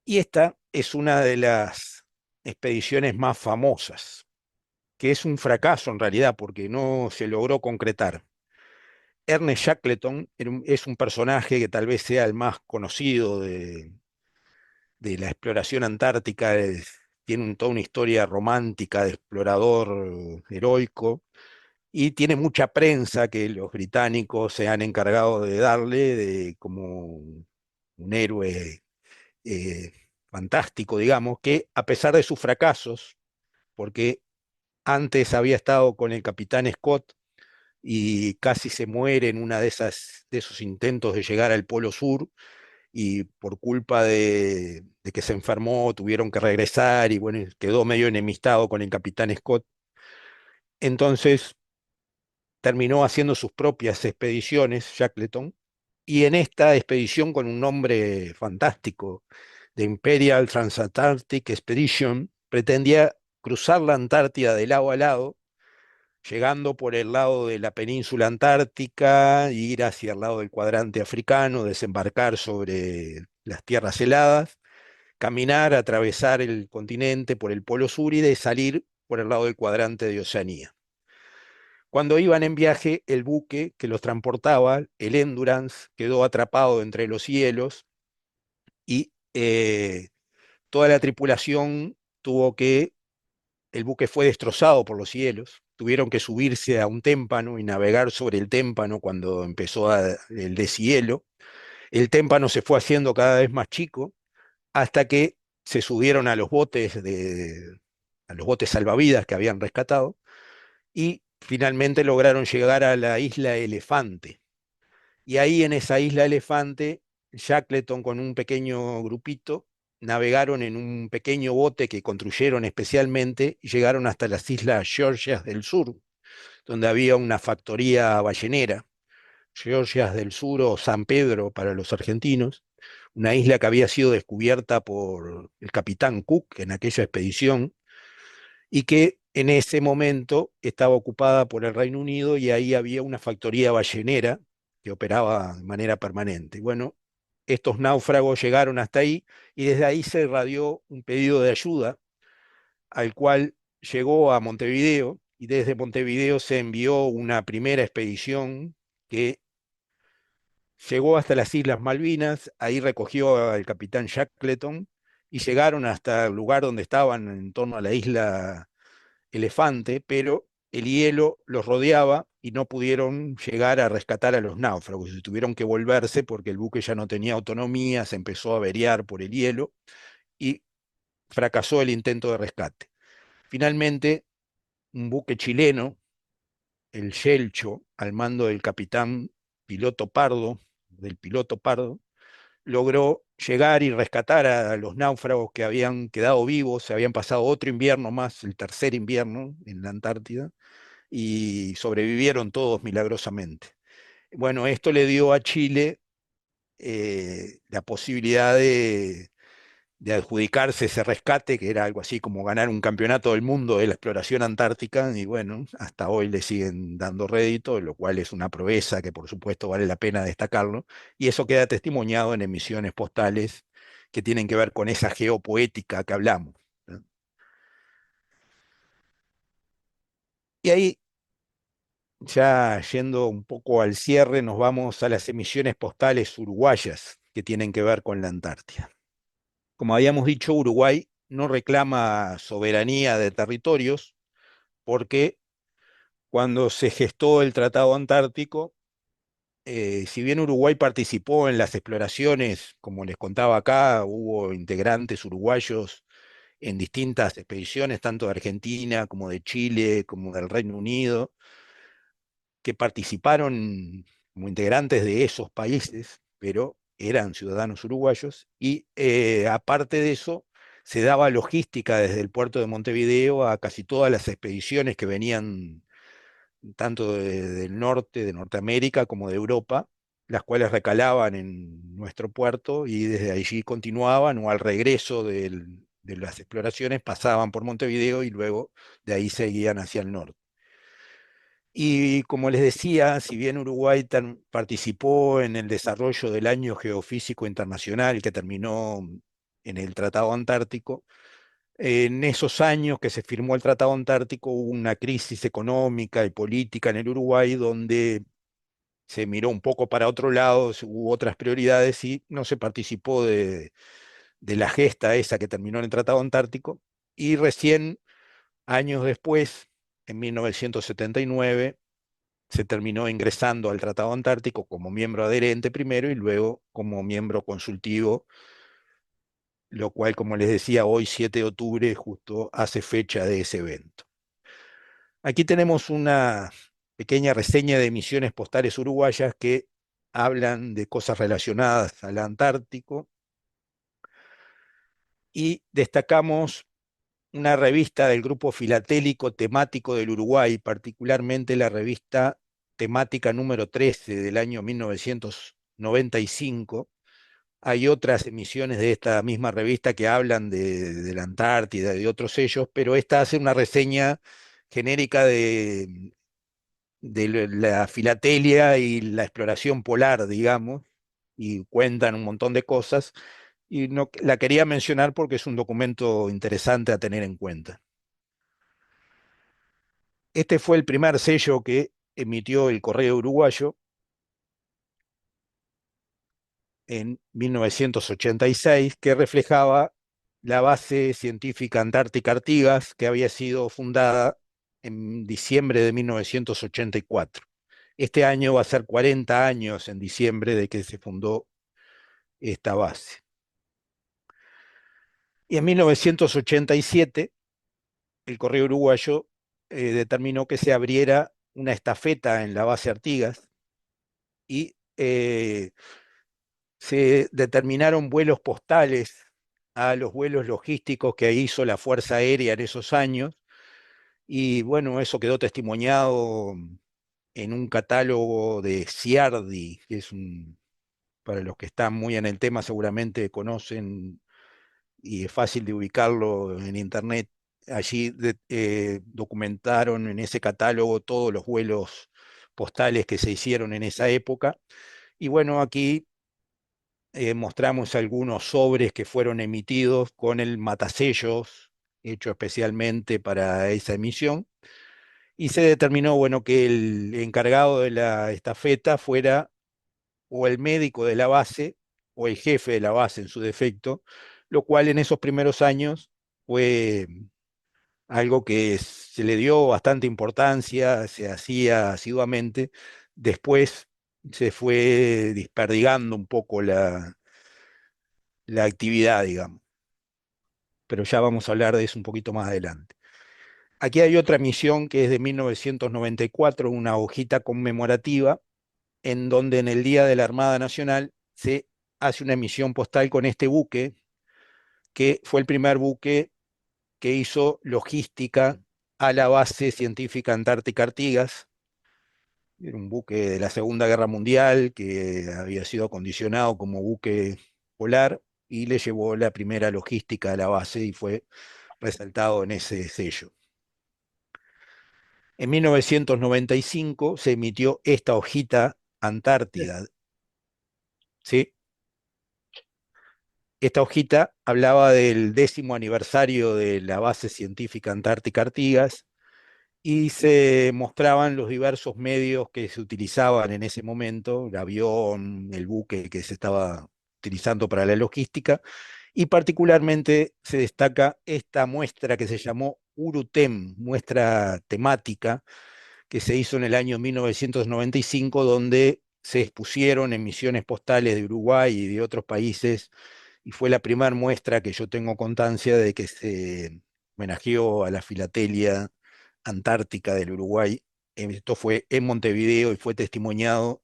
Y esta es una de las expediciones más famosas, que es un fracaso en realidad porque no se logró concretar. Ernest Shackleton es un personaje que tal vez sea el más conocido de la exploración antártica. Tiene toda una historia romántica de explorador heroico y tiene mucha prensa que los británicos se han encargado de darle como un héroe eh, fantástico, digamos, que a pesar de sus fracasos, porque antes había estado con el capitán Scott, y casi se muere en una de esos intentos de llegar al Polo Sur, y por culpa de que se enfermó tuvieron que regresar y bueno, quedó medio enemistado con el capitán Scott. Entonces terminó haciendo sus propias expediciones, Shackleton, y en esta expedición con un nombre fantástico, de Imperial Transatlantic Expedition, pretendía cruzar la Antártida de lado a lado, llegando por el lado de la península antártica, ir hacia el lado del cuadrante africano, desembarcar sobre las tierras heladas, caminar, atravesar el continente por el polo sur y de salir por el lado del cuadrante de Oceanía. Cuando iban en viaje, el buque que los transportaba, el Endurance, quedó atrapado entre los hielos y toda la tripulación tuvo que, el buque fue destrozado por los hielos, tuvieron que subirse a un témpano y navegar sobre el témpano cuando empezó el deshielo. El témpano se fue haciendo cada vez más chico hasta que se subieron a los botes salvavidas que habían rescatado y finalmente lograron llegar a la isla Elefante. Y ahí en esa isla Elefante, Shackleton con un pequeño grupito navegaron en un pequeño bote que construyeron especialmente y llegaron hasta las islas Georgias del Sur, donde había una factoría ballenera, Georgias del Sur o San Pedro para los argentinos, una isla que había sido descubierta por el capitán Cook en aquella expedición y que en ese momento estaba ocupada por el Reino Unido y ahí había una factoría ballenera que operaba de manera permanente. Bueno, estos náufragos llegaron hasta ahí y desde ahí se radió un pedido de ayuda al cual llegó a Montevideo y desde Montevideo se envió una primera expedición que llegó hasta las Islas Malvinas, ahí recogió al capitán Shackleton y llegaron hasta el lugar donde estaban en torno a la isla Elefante, pero el hielo los rodeaba y no pudieron llegar a rescatar a los náufragos y tuvieron que volverse porque el buque ya no tenía autonomía, se empezó a averiar por el hielo y fracasó el intento de rescate. Finalmente, un buque chileno, el Yelcho, al mando del capitán Piloto Pardo, del piloto Pardo, logró llegar y rescatar a los náufragos que habían quedado vivos, se habían pasado otro invierno más, el tercer invierno en la Antártida, y sobrevivieron todos milagrosamente. Bueno, esto le dio a Chile la posibilidad de adjudicarse ese rescate, que era algo así como ganar un campeonato del mundo de la exploración antártica, y bueno, hasta hoy le siguen dando rédito, lo cual es una proeza que por supuesto vale la pena destacarlo, y eso queda testimoniado en emisiones postales que tienen que ver con esa geopoética que hablamos, ¿no? Y ahí, ya yendo un poco al cierre, nos vamos a las emisiones postales uruguayas que tienen que ver con la Antártida. Como habíamos dicho, Uruguay no reclama soberanía de territorios porque cuando se gestó el Tratado Antártico, si bien Uruguay participó en las exploraciones, como les contaba acá, hubo integrantes uruguayos en distintas expediciones, tanto de Argentina como de Chile, como del Reino Unido, que participaron como integrantes de esos países, pero eran ciudadanos uruguayos, y aparte de eso, se daba logística desde el puerto de Montevideo a casi todas las expediciones que venían tanto del norte, de Norteamérica, como de Europa, las cuales recalaban en nuestro puerto y desde allí continuaban o al regreso de las exploraciones pasaban por Montevideo y luego de ahí seguían hacia el norte. Y como les decía, si bien Uruguay participó en el desarrollo del Año Geofísico Internacional que terminó en el Tratado Antártico, en esos años que se firmó el Tratado Antártico hubo una crisis económica y política en el Uruguay donde se miró un poco para otro lado, hubo otras prioridades y no se participó de la gesta esa que terminó en el Tratado Antártico. Y recién, años después, en 1979, se terminó ingresando al Tratado Antártico como miembro adherente primero y luego como miembro consultivo, lo cual, como les decía, hoy 7 de octubre justo hace fecha de ese evento. Aquí tenemos pequeña reseña de misiones postales uruguayas que hablan de cosas relacionadas al Antártico y destacamos una revista del grupo filatélico temático del Uruguay, particularmente la revista temática número 13 del año 1995. Hay otras emisiones de esta misma revista que hablan de la Antártida y de otros sellos, pero esta hace una reseña genérica de la filatelia y la exploración polar, digamos, y cuentan un montón de cosas. Y no, la quería mencionar porque es un documento interesante a tener en cuenta. Este fue el primer sello que emitió el Correo Uruguayo en 1986, que reflejaba la base científica Antártica Artigas, que había sido fundada en diciembre de 1984. Este año va a ser 40 años en diciembre de que se fundó esta base. Y en 1987, el Correo Uruguayo determinó que se abriera una estafeta en la base Artigas y se determinaron vuelos postales a los vuelos logísticos que hizo la Fuerza Aérea en esos años. Y bueno, eso quedó testimoniado en un catálogo de Ciardi, que es un, para los que están muy en el tema seguramente conocen y es fácil de ubicarlo en internet. Allí documentaron en ese catálogo todos los vuelos postales que se hicieron en esa época. Y bueno, aquí mostramos algunos sobres que fueron emitidos con el matasellos hecho especialmente para esa emisión. Y se determinó, bueno, que el encargado de la estafeta fuera o el médico de la base o el jefe de la base en su defecto, lo cual en esos primeros años fue algo que se le dio bastante importancia, se hacía asiduamente. Después se fue desperdigando un poco la actividad, digamos, pero ya vamos a hablar de eso un poquito más adelante. Aquí hay otra misión que es de 1994, una hojita conmemorativa, en donde en el Día de la Armada Nacional se hace una emisión postal con este buque, que fue el primer buque que hizo logística a la base científica Antártica Artigas. Era un buque de la Segunda Guerra Mundial que había sido acondicionado como buque polar y le llevó la primera logística a la base y fue resaltado en ese sello. En 1995 se emitió esta hojita Antártida, ¿sí? Esta hojita hablaba del 10º aniversario de la base científica Antártica Artigas y se mostraban los diversos medios que se utilizaban en ese momento, el avión, el buque que se estaba utilizando para la logística, y particularmente se destaca esta muestra que se llamó URUTEM, muestra temática, que se hizo en el año 1995, donde se expusieron emisiones postales de Uruguay y de otros países, y fue la primera muestra que yo tengo constancia de que se homenajeó a la filatelia antártica del Uruguay. Esto fue en Montevideo y fue testimoniado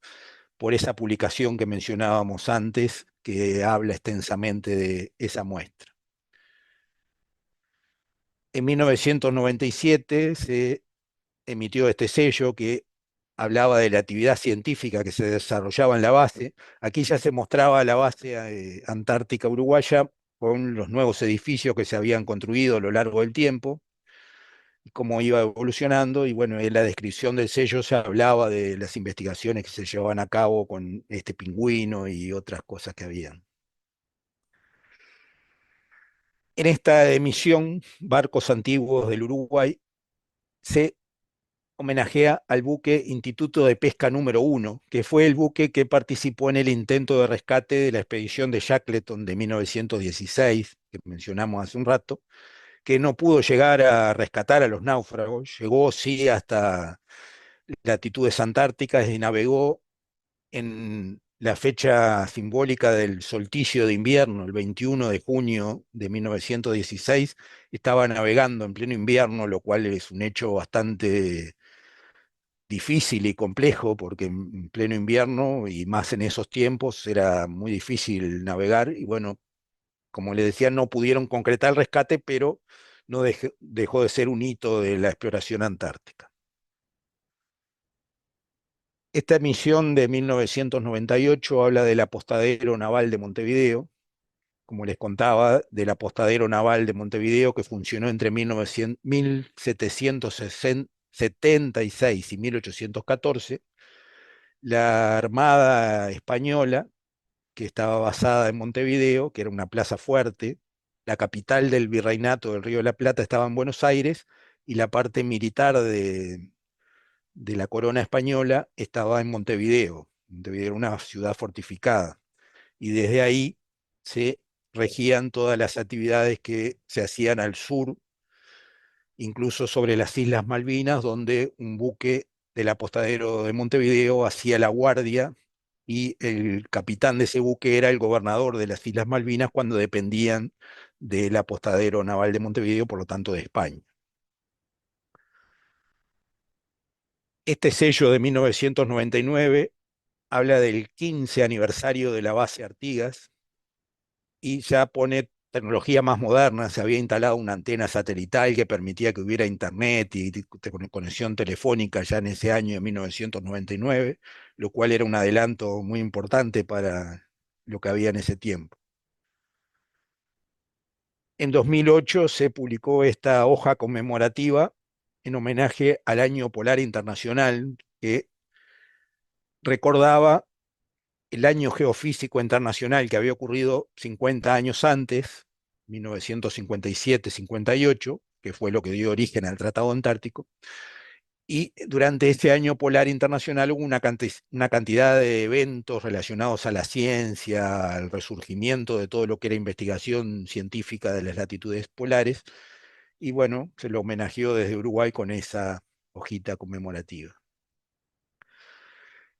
por esa publicación que mencionábamos antes, que habla extensamente de esa muestra. En 1997 se emitió este sello que hablaba de la actividad científica que se desarrollaba en la base. Aquí ya se mostraba la base antártica uruguaya con los nuevos edificios que se habían construido a lo largo del tiempo y cómo iba evolucionando. Y bueno, en la descripción del sello se hablaba de las investigaciones que se llevaban a cabo con este pingüino y otras cosas que habían. En esta emisión, Barcos Antiguos del Uruguay, se homenajea al buque Instituto de Pesca número 1, que fue el buque que participó en el intento de rescate de la expedición de Shackleton de 1916, que mencionamos hace un rato, que no pudo llegar a rescatar a los náufragos, llegó sí hasta latitudes antárticas y navegó en la fecha simbólica del solsticio de invierno, el 21 de junio de 1916, estaba navegando en pleno invierno, lo cual es un hecho bastante difícil y complejo, porque en pleno invierno y más en esos tiempos era muy difícil navegar. Y bueno, como le decía, no pudieron concretar el rescate, pero no dejó de ser un hito de la exploración antártica. Esta misión de 1998 habla del apostadero naval de Montevideo, como les contaba, del apostadero naval de Montevideo que funcionó entre 1776 y 1814. La Armada Española, que estaba basada en Montevideo, que era una plaza fuerte, la capital del virreinato del Río de la Plata estaba en Buenos Aires y la parte militar de la corona española estaba en Montevideo. Montevideo era una ciudad fortificada y desde ahí se regían todas las actividades que se hacían al sur, incluso sobre las Islas Malvinas, donde un buque del apostadero de Montevideo hacía la guardia y el capitán de ese buque era el gobernador de las Islas Malvinas cuando dependían del apostadero naval de Montevideo, por lo tanto de España. Este sello de 1999 habla del 15 aniversario de la base Artigas y ya pone tecnología más moderna. Se había instalado una antena satelital que permitía que hubiera internet y conexión telefónica ya en ese año de 1999, lo cual era un adelanto muy importante para lo que había en ese tiempo. En 2008 se publicó esta hoja conmemorativa en homenaje al Año Polar Internacional, que recordaba el Año Geofísico Internacional que había ocurrido 50 años antes, 1957-58, que fue lo que dio origen al Tratado Antártico. Y durante este año polar internacional hubo una cantidad de eventos relacionados a la ciencia, al resurgimiento de todo lo que era investigación científica de las latitudes polares. Y bueno, se lo homenajeó desde Uruguay con esa hojita conmemorativa.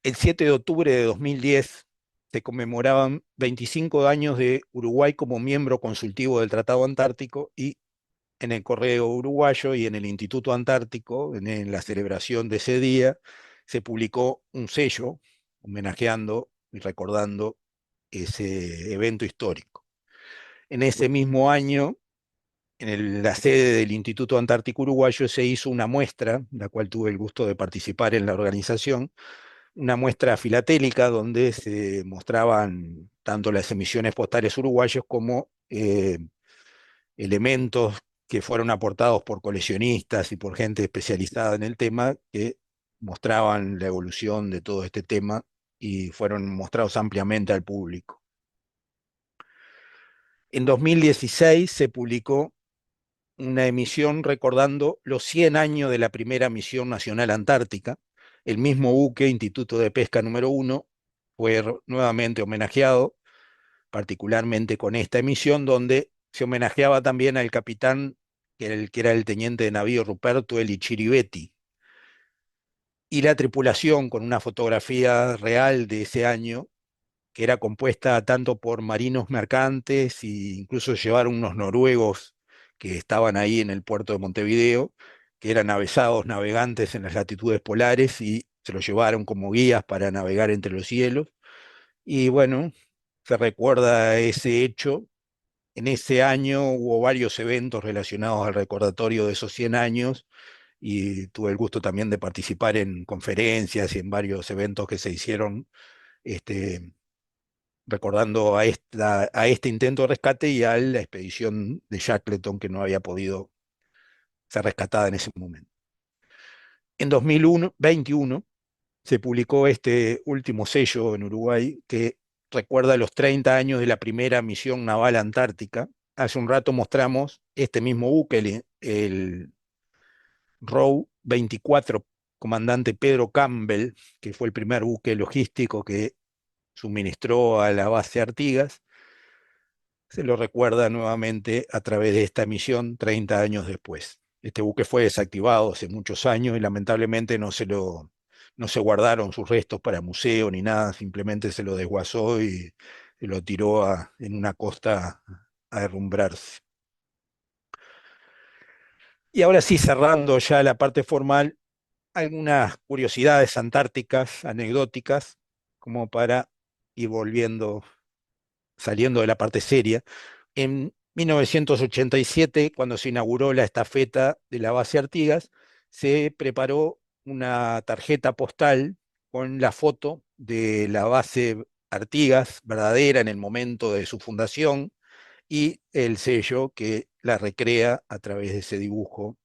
El 7 de octubre de 2010 se conmemoraban 25 años de Uruguay como miembro consultivo del Tratado Antártico y en el Correo Uruguayo y en el Instituto Antártico, en la celebración de ese día, se publicó un sello homenajeando y recordando ese evento histórico. En ese mismo año, en la sede del Instituto Antártico Uruguayo se hizo una muestra, la cual tuve el gusto de participar en la organización, una muestra filatélica donde se mostraban tanto las emisiones postales uruguayas como elementos que fueron aportados por coleccionistas y por gente especializada en el tema que mostraban la evolución de todo este tema y fueron mostrados ampliamente al público. En 2016 se publicó una emisión recordando los 100 años de la primera misión nacional antártica. El mismo buque, Instituto de Pesca número 1, fue nuevamente homenajeado, particularmente con esta emisión, donde se homenajeaba también al capitán, que era el teniente de navío Ruperto Eli Chiribetti, y la tripulación con una fotografía real de ese año, que era compuesta tanto por marinos mercantes e incluso llevaron unos noruegos que estaban ahí en el puerto de Montevideo, que eran avesados navegantes en las latitudes polares y se los llevaron como guías para navegar entre los cielos. Y bueno, se recuerda ese hecho. En ese año hubo varios eventos relacionados al recordatorio de esos 100 años y tuve el gusto también de participar en conferencias y en varios eventos que se hicieron este, recordando a este intento de rescate y a la expedición de Shackleton que no había podido ser rescatada en ese momento. En 2021 se publicó este último sello en Uruguay que recuerda los 30 años de la primera misión naval antártica. Hace un rato mostramos este mismo buque, el Row 24, comandante Pedro Campbell, que fue el primer buque logístico que suministró a la base Artigas. Se lo recuerda nuevamente a través de esta misión 30 años después. Este buque fue desactivado hace muchos años y lamentablemente no se guardaron sus restos para museo ni nada, simplemente se lo desguazó y se lo tiró en una costa a derrumbrarse. Y ahora sí, cerrando ya la parte formal, algunas curiosidades antárticas, anecdóticas, como para ir volviendo, saliendo de la parte seria. En 1987, cuando se inauguró la estafeta de la base Artigas, se preparó una tarjeta postal con la foto de la base Artigas verdadera en el momento de su fundación y el sello que la recrea a través de ese dibujo.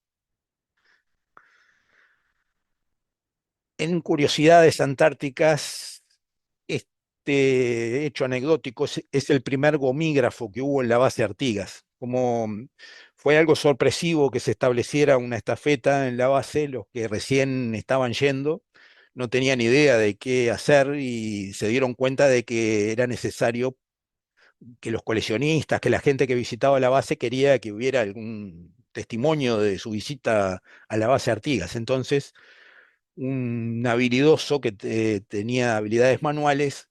En curiosidades antárticas, este hecho anecdótico es el primer gomígrafo que hubo en la base Artigas. Como fue algo sorpresivo que se estableciera una estafeta en la base, los que recién estaban yendo no tenían idea de qué hacer y se dieron cuenta de que era necesario que los coleccionistas, que la gente que visitaba la base quería que hubiera algún testimonio de su visita a la base Artigas. Entonces, un habilidoso que tenía habilidades manuales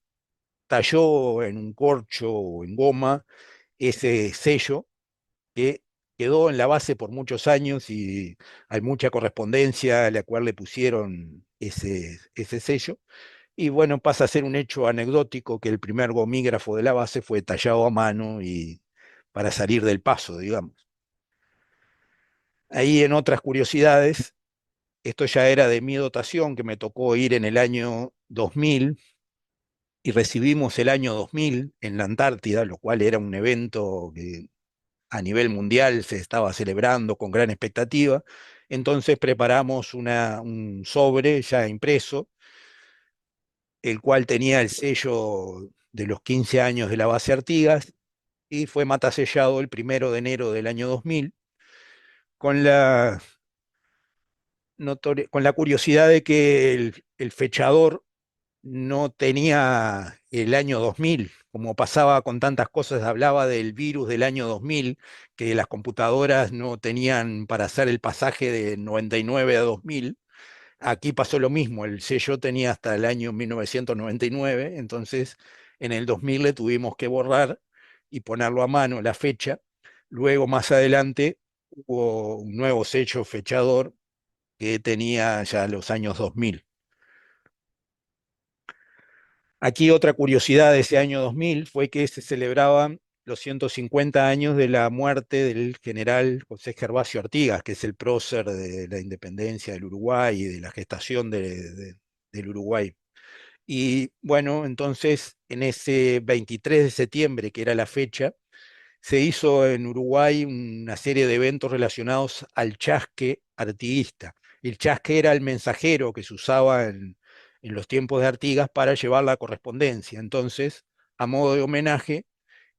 talló en un corcho o en goma ese sello que quedó en la base por muchos años y hay mucha correspondencia a la cual le pusieron ese sello. Y bueno, pasa a ser un hecho anecdótico que el primer gomígrafo de la base fue tallado a mano y para salir del paso, digamos. Ahí en otras curiosidades, esto ya era de mi dotación, que me tocó ir en el año 2000 y recibimos el año 2000 en la Antártida, lo cual era un evento que a nivel mundial se estaba celebrando con gran expectativa. Entonces preparamos un sobre ya impreso, el cual tenía el sello de los 15 años de la base Artigas y fue matasellado el 1 de enero del año 2000 con con la curiosidad de que el fechador no tenía el año 2000, como pasaba con tantas cosas, hablaba del virus del año 2000, que las computadoras no tenían para hacer el pasaje de 99 a 2000. Aquí pasó lo mismo, el sello tenía hasta el año 1999, entonces en el 2000 le tuvimos que borrar y ponerlo a mano la fecha. Luego, más adelante, hubo un nuevo sello fechador que tenía ya los años 2000. Aquí otra curiosidad de ese año 2000 fue que se celebraban los 150 años de la muerte del general José Gervasio Artigas, que es el prócer de la independencia del Uruguay y de la gestación del Uruguay. Y bueno, entonces en ese 23 de septiembre, que era la fecha, se hizo en Uruguay una serie de eventos relacionados al chasque artiguista. El chasque era el mensajero que se usaba en los tiempos de Artigas para llevar la correspondencia. Entonces, a modo de homenaje,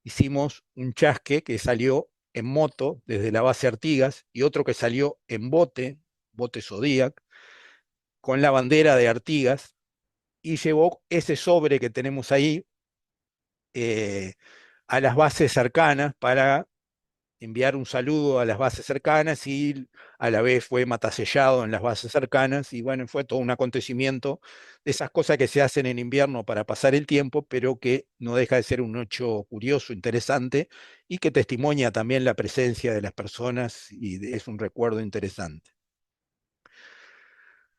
hicimos un chasque que salió en moto desde la base Artigas y otro que salió en bote Zodiac, con la bandera de Artigas y llevó ese sobre que tenemos ahí eh, a las bases cercanas para enviar un saludo a las bases cercanas y a la vez fue matasellado en las bases cercanas y bueno, fue todo un acontecimiento de esas cosas que se hacen en invierno para pasar el tiempo, pero que no deja de ser un hecho curioso, interesante y que testimonia también la presencia de las personas y es un recuerdo interesante.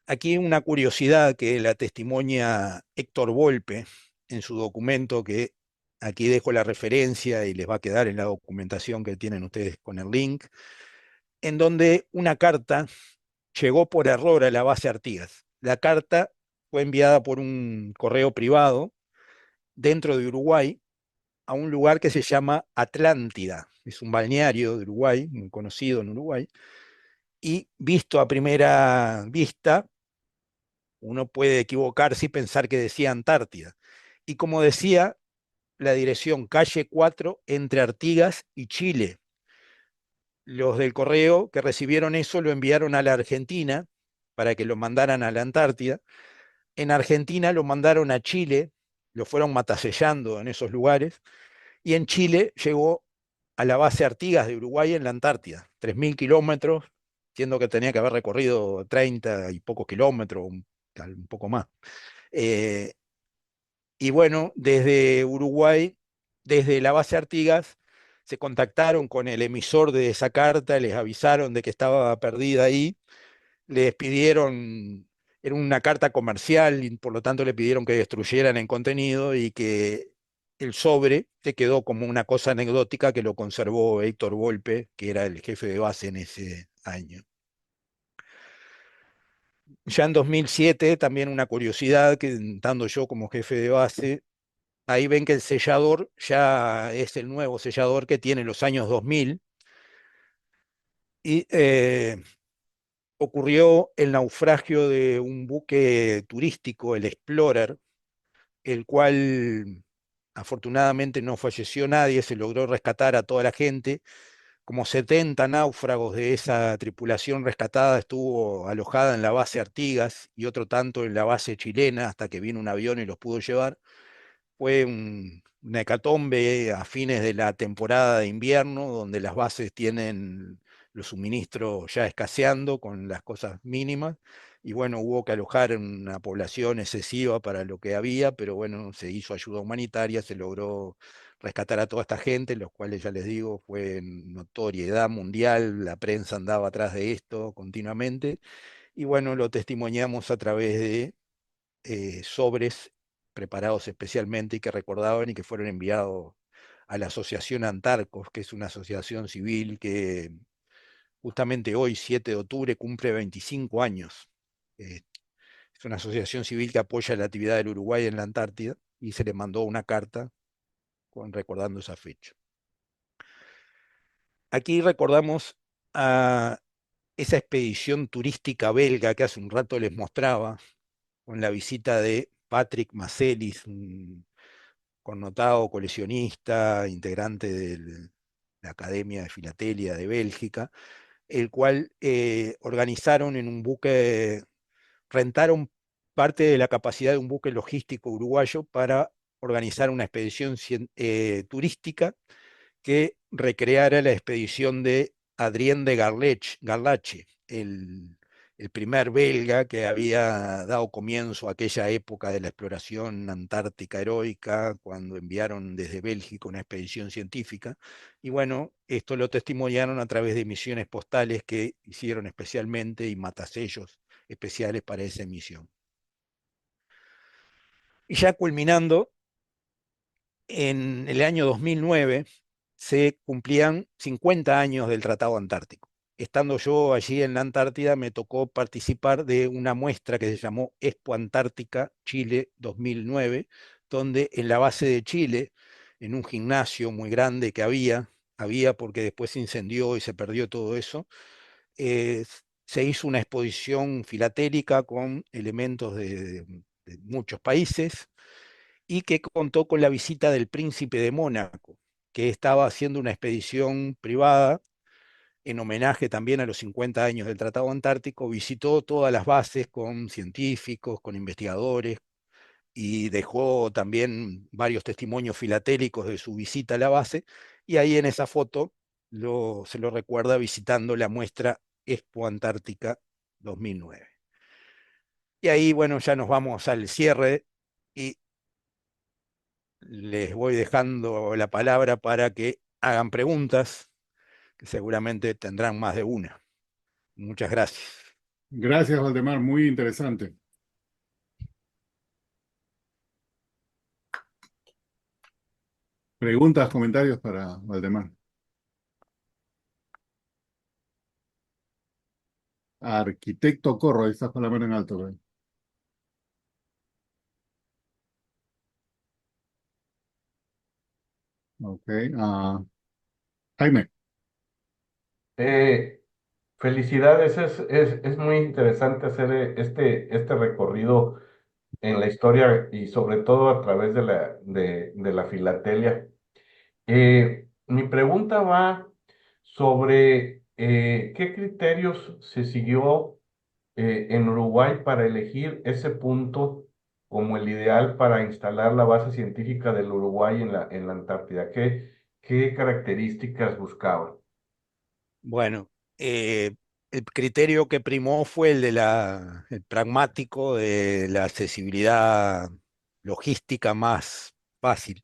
Aquí una curiosidad que la testimonia Héctor Volpe en su documento, que aquí dejo la referencia y les va a quedar en la documentación que tienen ustedes con el link, en donde una carta llegó por error a la base Artigas. La carta fue enviada por un correo privado dentro de Uruguay a un lugar que se llama Atlántida. Es un balneario de Uruguay, muy conocido en Uruguay, y visto a primera vista, uno puede equivocarse y pensar que decía Antártida. Y como decía, la dirección calle 4 entre Artigas y Chile. Los del correo que recibieron eso lo enviaron a la Argentina para que lo mandaran a la Antártida. En Argentina lo mandaron a Chile, lo fueron matasellando en esos lugares, y en Chile llegó a la base Artigas de Uruguay en la Antártida, 3.000 kilómetros, siendo que tenía que haber recorrido 30 y pocos kilómetros, un poco más. Eh, y bueno, desde Uruguay, desde la base Artigas, se contactaron con el emisor de esa carta, les avisaron de que estaba perdida ahí, les pidieron era una carta comercial y por lo tanto le pidieron que destruyeran el contenido y que el sobre se quedó como una cosa anecdótica que lo conservó Héctor Volpe, que era el jefe de base en ese año. Ya en 2007, también una curiosidad, que estando yo como jefe de base, ahí ven que el sellador ya es el nuevo sellador que tiene los años 2000 y ocurrió el naufragio de un buque turístico, el Explorer, el cual afortunadamente no falleció nadie, se logró rescatar a toda la gente. Como 70 náufragos de esa tripulación rescatada estuvo alojada en la base Artigas y otro tanto en la base chilena hasta que vino un avión y los pudo llevar. Fue una hecatombe a fines de la temporada de invierno, donde las bases tienen los suministros ya escaseando con las cosas mínimas. Y bueno, hubo que alojar una población excesiva para lo que había, pero bueno, se hizo ayuda humanitaria, se logró rescatar a toda esta gente, los cuales ya les digo, fue notoriedad mundial, la prensa andaba atrás de esto continuamente. Y bueno, lo testimoniamos a través de sobres preparados especialmente y que recordaban y que fueron enviados a la Asociación Antarcos, que es una asociación civil que justamente hoy, 7 de octubre, cumple 25 años. Eh, es una asociación civil que apoya la actividad del Uruguay en la Antártida y se le mandó una carta recordando esa fecha. Aquí recordamos a esa expedición turística belga que hace un rato les mostraba, con la visita de Patrick Macelis, un connotado coleccionista, integrante de la Academia de Filatelia de Bélgica, el cual organizaron en un buque, rentaron parte de la capacidad de un buque logístico uruguayo para organizar una expedición turística que recreara la expedición de Adrien de Garlache, el primer belga que había dado comienzo a aquella época de la exploración antártica heroica, cuando enviaron desde Bélgica una expedición científica. Y bueno, esto lo testimoniaron a través de misiones postales que hicieron especialmente y matasellos especiales para esa misión. Y ya culminando, en el año 2009 se cumplían 50 años del Tratado Antártico. Estando yo allí en la Antártida, me tocó participar de una muestra que se llamó Expo Antártica Chile 2009, donde en la base de Chile, en un gimnasio muy grande que había porque después se incendió y se perdió todo eso, eh, se hizo una exposición filatélica con elementos de muchos países y que contó con la visita del príncipe de Mónaco, que estaba haciendo una expedición privada en homenaje también a los 50 años del Tratado Antártico, visitó todas las bases con científicos, con investigadores, y dejó también varios testimonios filatélicos de su visita a la base, y ahí en esa foto se lo recuerda visitando la muestra Expo Antártica 2009. Y ahí, bueno, ya nos vamos al cierre y les voy dejando la palabra para que hagan preguntas, que seguramente tendrán más de una. Muchas gracias. Gracias, Valdemar, muy interesante. Preguntas, comentarios para Valdemar. Arquitecto Corro, ahí estás con la mano en alto, güey. Ok. Jaime, Eh, Felicidades, es muy interesante hacer este recorrido en la historia y sobre todo a través de la filatelia. Mi pregunta va sobre qué criterios se siguió en Uruguay para elegir ese punto como el ideal para instalar la base científica del Uruguay en la Antártida. ¿Qué características buscaban? Bueno, el criterio que primó fue el pragmático de la accesibilidad logística más fácil.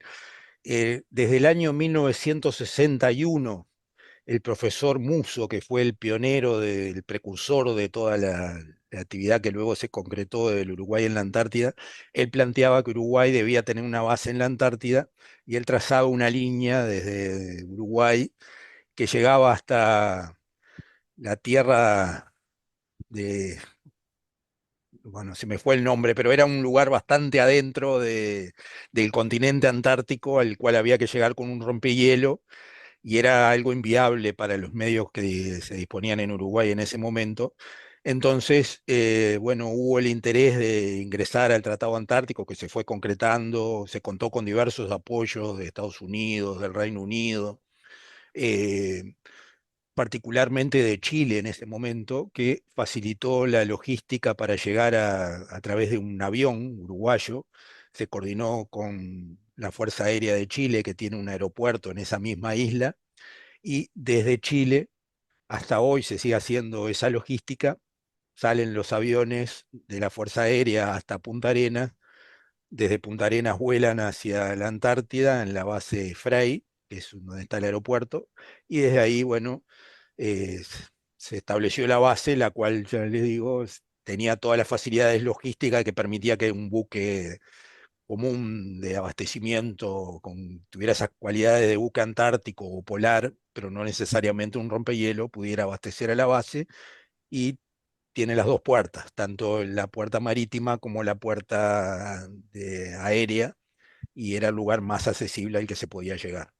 Desde el año 1961, el profesor Muso, que fue el pionero, el precursor de toda la la actividad que luego se concretó del Uruguay en la Antártida, él planteaba que Uruguay debía tener una base en la Antártida y él trazaba una línea desde Uruguay que llegaba hasta la tierra de, bueno, se me fue el nombre, pero era un lugar bastante adentro del continente antártico al cual había que llegar con un rompehielo y era algo inviable para los medios que se disponían en Uruguay en ese momento. Entonces, bueno, hubo el interés de ingresar al Tratado Antártico que se fue concretando, se contó con diversos apoyos de Estados Unidos, del Reino Unido, eh, particularmente de Chile en ese momento, que facilitó la logística para llegar a través de un avión uruguayo. Se coordinó con la Fuerza Aérea de Chile, que tiene un aeropuerto en esa misma isla, y desde Chile hasta hoy se sigue haciendo esa logística. Salen los aviones de la Fuerza Aérea hasta Punta Arenas, desde Punta Arenas vuelan hacia la Antártida en la base Frey, que es donde está el aeropuerto, y desde ahí, bueno, eh, se estableció la base, la cual, ya les digo, tenía todas las facilidades logísticas que permitía que un buque común de abastecimiento tuviera esas cualidades de buque antártico o polar, pero no necesariamente un rompehielo, pudiera abastecer a la base y tiene las dos puertas, tanto la puerta marítima como la puerta aérea, y era el lugar más accesible al que se podía llegar.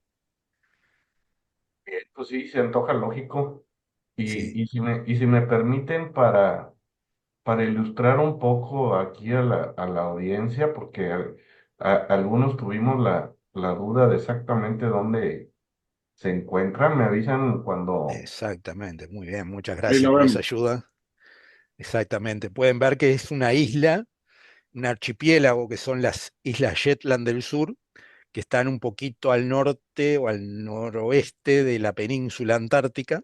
Pues sí, se antoja lógico. Sí, Y si me permiten, para ilustrar un poco aquí a la audiencia, porque algunos tuvimos la duda de exactamente dónde se encuentran, me avisan cuando... exactamente, muy bien, muchas Ahí gracias lo por esa vemos. ayuda. Exactamente, pueden ver que es una isla, un archipiélago que son las Islas Shetland del Sur, que están un poquito al norte o al noroeste de la península antártica.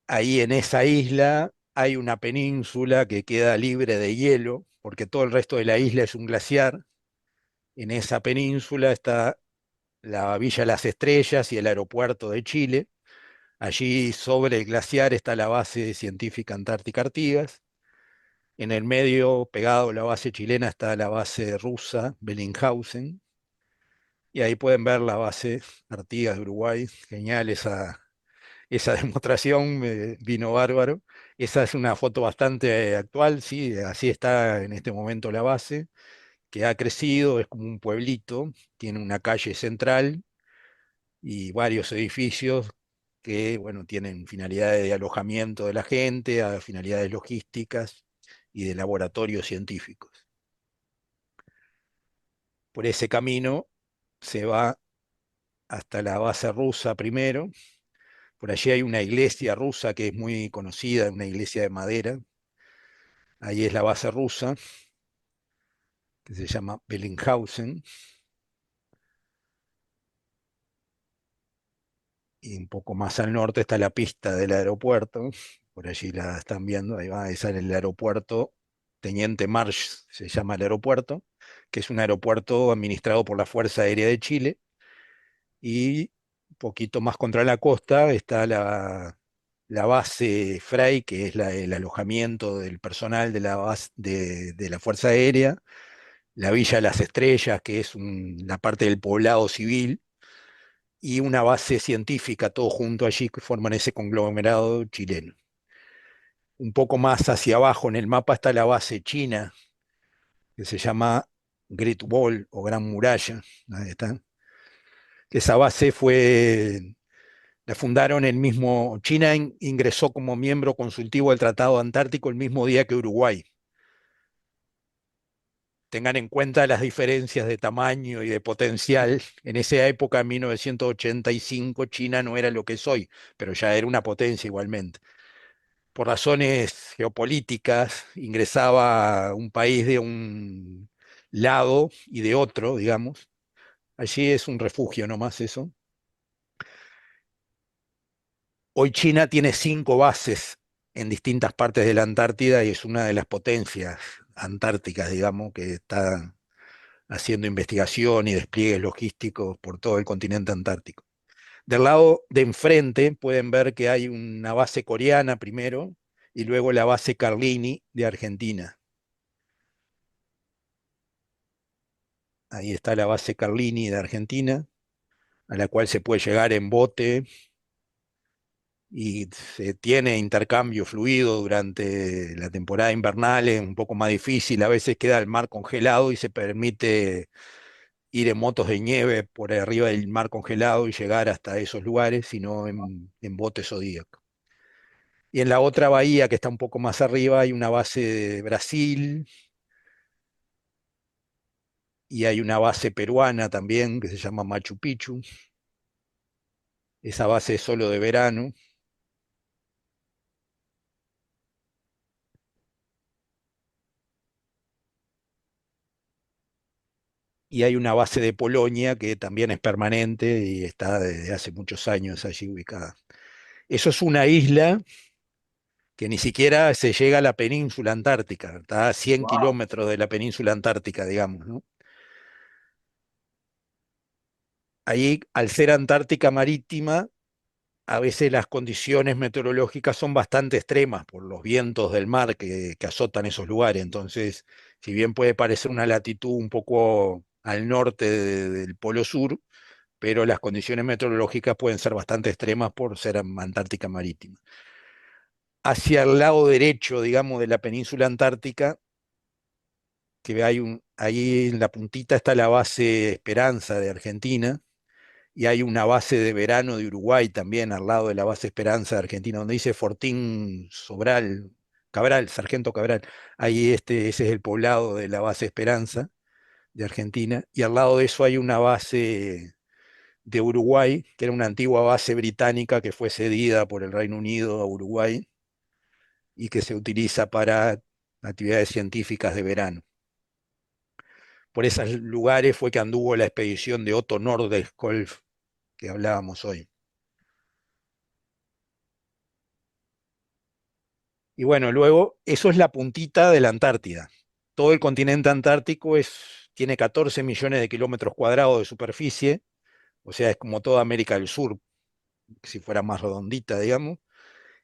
Ahí en esa isla hay una península que queda libre de hielo, porque todo el resto de la isla es un glaciar. En esa península está la Villa Las Estrellas y el aeropuerto de Chile. Allí sobre el glaciar está la base científica Antártica Artigas. En el medio, pegado a la base chilena, está la base rusa Bellinghausen. Y ahí pueden ver la base Artigas de Uruguay. Genial esa demostración, vino bárbaro. Esa es una foto bastante actual, sí, así está en este momento la base, que ha crecido, es como un pueblito, tiene una calle central y varios edificios que, bueno, tienen finalidades de alojamiento de la gente, a finalidades logísticas y de laboratorios científicos. Por ese camino se va hasta la base rusa primero. Por allí hay una iglesia rusa que es muy conocida, una iglesia de madera. Ahí es la base rusa, que se llama Bellinghausen. Y un poco más al norte está la pista del aeropuerto. Por allí la están viendo, ahí va, esa es el aeropuerto. Teniente Marsh se llama el aeropuerto, que es un aeropuerto administrado por la Fuerza Aérea de Chile. Y un poquito más contra la costa está la base Frey, que es el alojamiento del personal de de la Fuerza Aérea, la Villa Las Estrellas, que es la parte del poblado civil, y una base científica, todo junto allí, que forman ese conglomerado chileno. Un poco más hacia abajo en el mapa está la base china, que se llama Great Wall o Gran Muralla. Ahí está. Esa base la fundaron el mismo, China ingresó como miembro consultivo del Tratado Antártico el mismo día que Uruguay. Tengan en cuenta las diferencias de tamaño y de potencial. En esa época, en 1985, China no era lo que es hoy, pero ya era una potencia igualmente. Por razones geopolíticas, ingresaba un país de un lado y de otro, digamos. Allí es un refugio nomás eso. Hoy China tiene 5 bases en distintas partes de la Antártida y es una de las potencias antárticas, digamos, que está haciendo investigación y despliegues logísticos por todo el continente antártico. Del lado de enfrente pueden ver que hay una base coreana primero, y luego la base Carlini de Argentina. Ahí está la base Carlini de Argentina, a la cual se puede llegar en bote y se tiene intercambio fluido durante la temporada invernal, es un poco más difícil, a veces queda el mar congelado y se permite ir en motos de nieve por arriba del mar congelado y llegar hasta esos lugares, sino en bote Zodíaco. Y en la otra bahía, que está un poco más arriba, hay una base de Brasil y hay una base peruana también que se llama Machu Picchu. Esa base es solo de verano. Y hay una base de Polonia que también es permanente y está desde hace muchos años allí ubicada. Eso es una isla que ni siquiera se llega a la península antártica, está a 100 Wow. kilómetros de la península antártica, digamos, ¿no? Ahí, al ser Antártica marítima, a veces las condiciones meteorológicas son bastante extremas por los vientos del mar que azotan esos lugares. Entonces, si bien puede parecer una latitud un poco al norte del Polo Sur, pero las condiciones meteorológicas pueden ser bastante extremas por ser Antártica marítima. Hacia el lado derecho, digamos, de la península antártica, que ahí en la puntita está la base Esperanza de Argentina, y hay una base de verano de Uruguay también al lado de la base Esperanza de Argentina, donde dice Fortín Sobral, Cabral, Sargento Cabral. Ahí ese es el poblado de la base Esperanza de Argentina, y al lado de eso hay una base de Uruguay, que era una antigua base británica que fue cedida por el Reino Unido a Uruguay y que se utiliza para actividades científicas de verano. Por esos lugares fue que anduvo la expedición de Otto Nordenskjöld que hablábamos hoy. Y bueno, luego, eso es la puntita de la Antártida. Todo el continente antártico tiene 14 millones de kilómetros cuadrados de superficie, o sea, es como toda América del Sur, si fuera más redondita, digamos.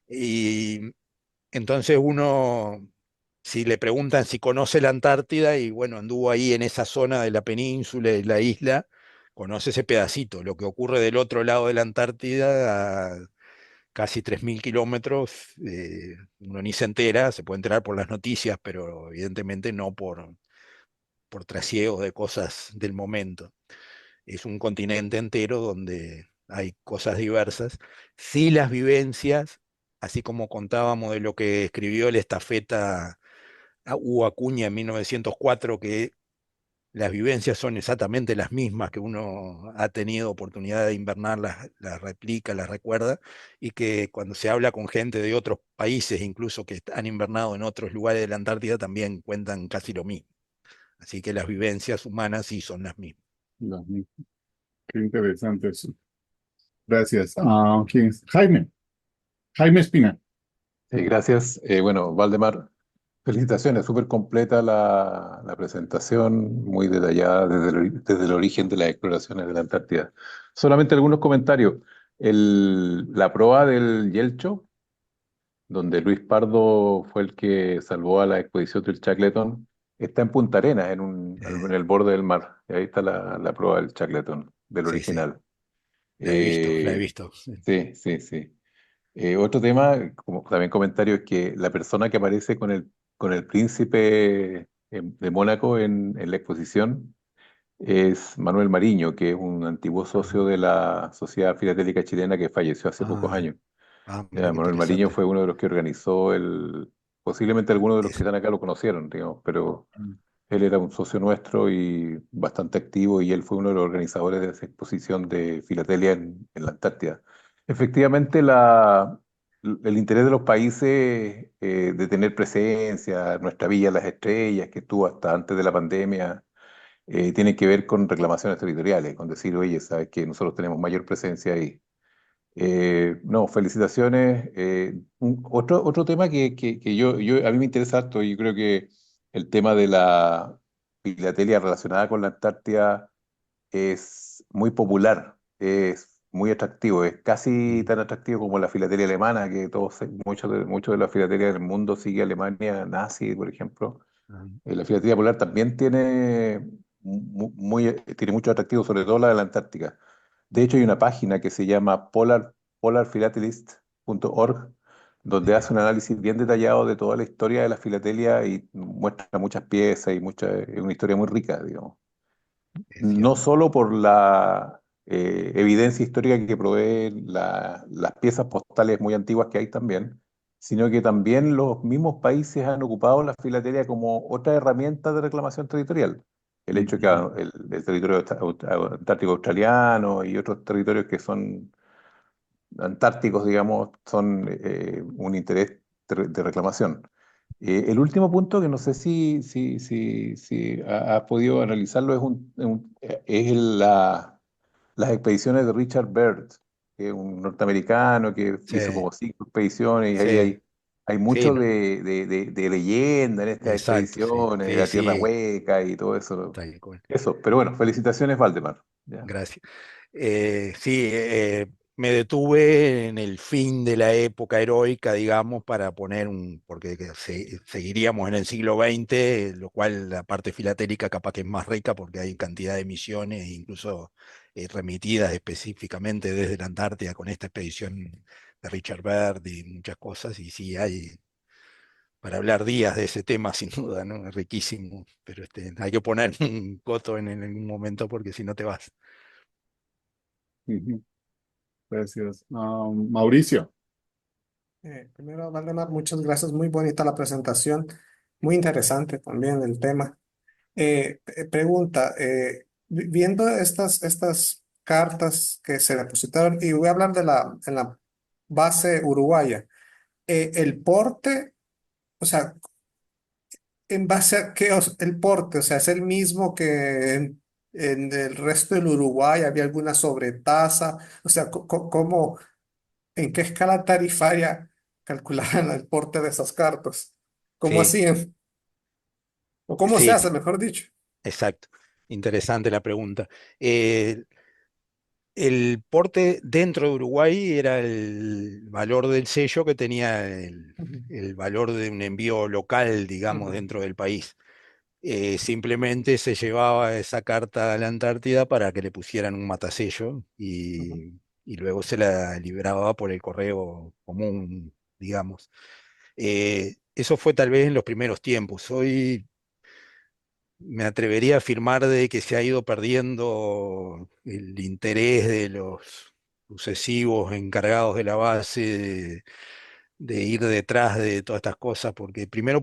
Y entonces si le preguntan si conoce la Antártida, y bueno, anduvo ahí en esa zona de la península y la isla, conoce ese pedacito. Lo que ocurre del otro lado de la Antártida, casi 3.000 kilómetros, uno ni se entera, se puede enterar por las noticias, pero evidentemente no por trasiegos de cosas del momento. Es un continente entero donde hay cosas diversas. Sí, las vivencias, así como contábamos de lo que escribió el estafeta Hugo Acuña en 1904, que las vivencias son exactamente las mismas que uno ha tenido oportunidad de invernar, las replica, las recuerda, y que cuando se habla con gente de otros países, incluso que han invernado en otros lugares de la Antártida, también cuentan casi lo mismo. Así que las vivencias humanas sí son las mismas. Dios mío, qué interesante eso. Gracias. ¿Quién es? Jaime. Jaime Espina. Gracias. Bueno, Valdemar, felicitaciones, súper completa la presentación, muy detallada desde el origen de las exploraciones de la Antártida. Solamente algunos comentarios. La proa del Yelcho, donde Luis Pardo fue el que salvó a la expedición del Shackleton, está en Punta Arenas, en el borde del mar. Y ahí está la proa del Shackleton, del Sí, sí, original. la he visto, la he Eh, visto. Sí. sí, sí, sí. Otro tema, como también comentario, es que la persona que aparece con el príncipe de Mónaco en la exposición es Manuel Mariño, que es un antiguo socio de la Sociedad Filatélica Chilena que falleció hace pocos Ah, años. mira qué Manuel Mariño interesante. fue uno de los que organizó posiblemente algunos de los que Es- están acá lo conocieron, digamos, pero Mm. él era un socio nuestro y bastante activo y él fue uno de los organizadores de esa exposición de filatelia en la Antártida. Efectivamente, el interés de los países de tener presencia, nuestra Villa Las Estrellas, que estuvo hasta antes de la pandemia, tiene que ver con reclamaciones territoriales, con decir, oye, sabes que nosotros tenemos mayor presencia ahí. No, felicitaciones. Otro tema que a mí me interesa harto, y yo creo que el tema de la filatelia relacionada con la Antártida es muy popular. muy atractivo, es casi Mm, tan atractivo como la filatelia alemana, que muchos de la filatelia del mundo sigue Alemania nazi, por ejemplo. ah, La filatelia polar también tiene mucho atractivo, sobre todo la de la Antártica. De hecho, hay una página que se llama polarphilatelist.org, donde mira, hace un análisis bien detallado de toda la historia de la filatelia y muestra muchas piezas y es una historia muy rica, digamos. es No cierto. solo por la evidencia histórica que proveen las piezas postales muy antiguas que hay también, sino que también los mismos países han ocupado la filatelia como otra herramienta de reclamación territorial. El hecho que Ujú, el territorio antártico australiano y otros territorios que son antárticos, digamos, son un interés de reclamación. El último punto, que no sé si has podido analizarlo, las expediciones de Richard Byrd, que es un norteamericano que sí, hizo como 5 expediciones, y ahí sí, hay sí, mucho de leyenda en estas exacto, sí, expediciones, de sí, la Tierra sí, Hueca y todo eso. tal cual. Eso, pero bueno, felicitaciones, Valdemar. ¿Ya? Gracias. Sí, me detuve en el fin de la época heroica, digamos, para poner porque seguiríamos en el siglo XX, lo cual la parte filatélica capaz que es más rica porque hay cantidad de misiones, incluso remitidas específicamente desde la Antártida con esta expedición de Richard Byrd y muchas cosas, y sí, hay para hablar días de ese tema, sin duda, ¿no? Es riquísimo, pero hay que poner un coto en algún momento porque si no te vas. Ujú. Gracias. Mauricio. Primero, Valdemar, muchas gracias. Muy bonita la presentación. Muy interesante también el tema. Pregunta, viendo estas cartas que se depositaron, y voy a hablar en la base uruguaya, el porte, o sea, ¿en base a qué el porte? O sea, ¿es el mismo que en el resto del Uruguay? ¿Había alguna sobretasa? O sea, ¿cómo, en qué escala tarifaria calculaban el porte de esas cartas? ¿Cómo Sí, hacían? ¿O cómo se sí, hace, mejor dicho? exacto. Interesante la pregunta. Eh, el porte dentro de Uruguay era el valor del sello que tenía Ujú, el valor de un envío local, digamos, ujú, dentro del país. Simplemente se llevaba esa carta a la Antártida para que le pusieran un matasello ujú, y luego se la liberaba por el correo común, digamos. Eso fue tal vez en los primeros tiempos. Hoy me atrevería a afirmar de que se ha ido perdiendo el interés de los sucesivos encargados de la base de ir detrás de todas estas cosas, porque primero,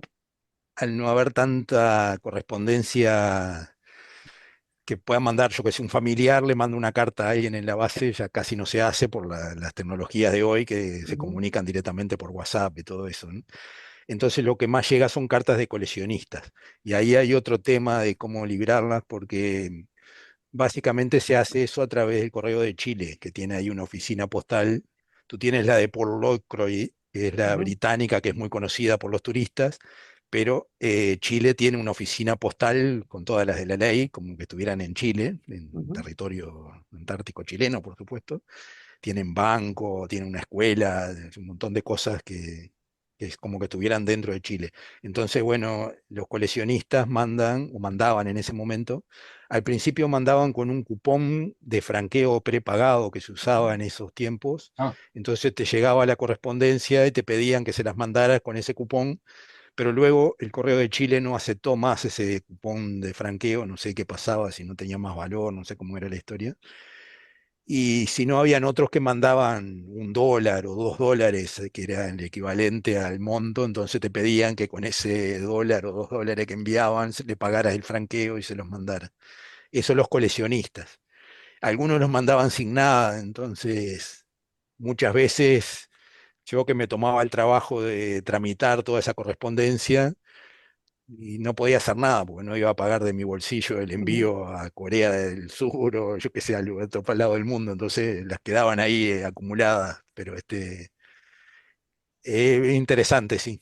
al no haber tanta correspondencia que pueda mandar, yo que sé, un familiar le manda una carta a alguien en la base, ya casi no se hace por las tecnologías de hoy que se ujú, comunican directamente por WhatsApp y todo eso, ¿no? Entonces lo que más llega son cartas de coleccionistas. Y ahí hay otro tema de cómo librarlas, porque básicamente se hace eso a través del Correo de Chile, que tiene ahí una oficina postal. Tú tienes la de Port Lockroy, que es la ujú, británica, que es muy conocida por los turistas, pero Chile tiene una oficina postal con todas las de la ley, como que estuvieran en Chile, en ujú, territorio antártico chileno, por supuesto. Tienen banco, tienen una escuela, un montón de cosas que es como que estuvieran dentro de Chile. Entonces, bueno, los coleccionistas mandan, o mandaban en ese momento, al principio mandaban con un cupón de franqueo prepagado que se usaba en esos tiempos. Ah, Entonces te llegaba la correspondencia y te pedían que se las mandaras con ese cupón, pero luego el Correo de Chile no aceptó más ese cupón de franqueo, no sé qué pasaba, si no tenía más valor, no sé cómo era la historia. Y si no, habían otros que mandaban $1 o $2, que era el equivalente al monto, entonces te pedían que con ese dólar o $2 que enviaban le pagaras el franqueo y se los mandaras. Eso los coleccionistas. Algunos los mandaban sin nada, entonces muchas veces yo que me tomaba el trabajo de tramitar toda esa correspondencia, y no podía hacer nada porque no iba a pagar de mi bolsillo el ujú. envío a Corea del Sur o yo que sé, al otro lado del mundo, entonces las quedaban ahí acumuladas, pero es interesante, sí.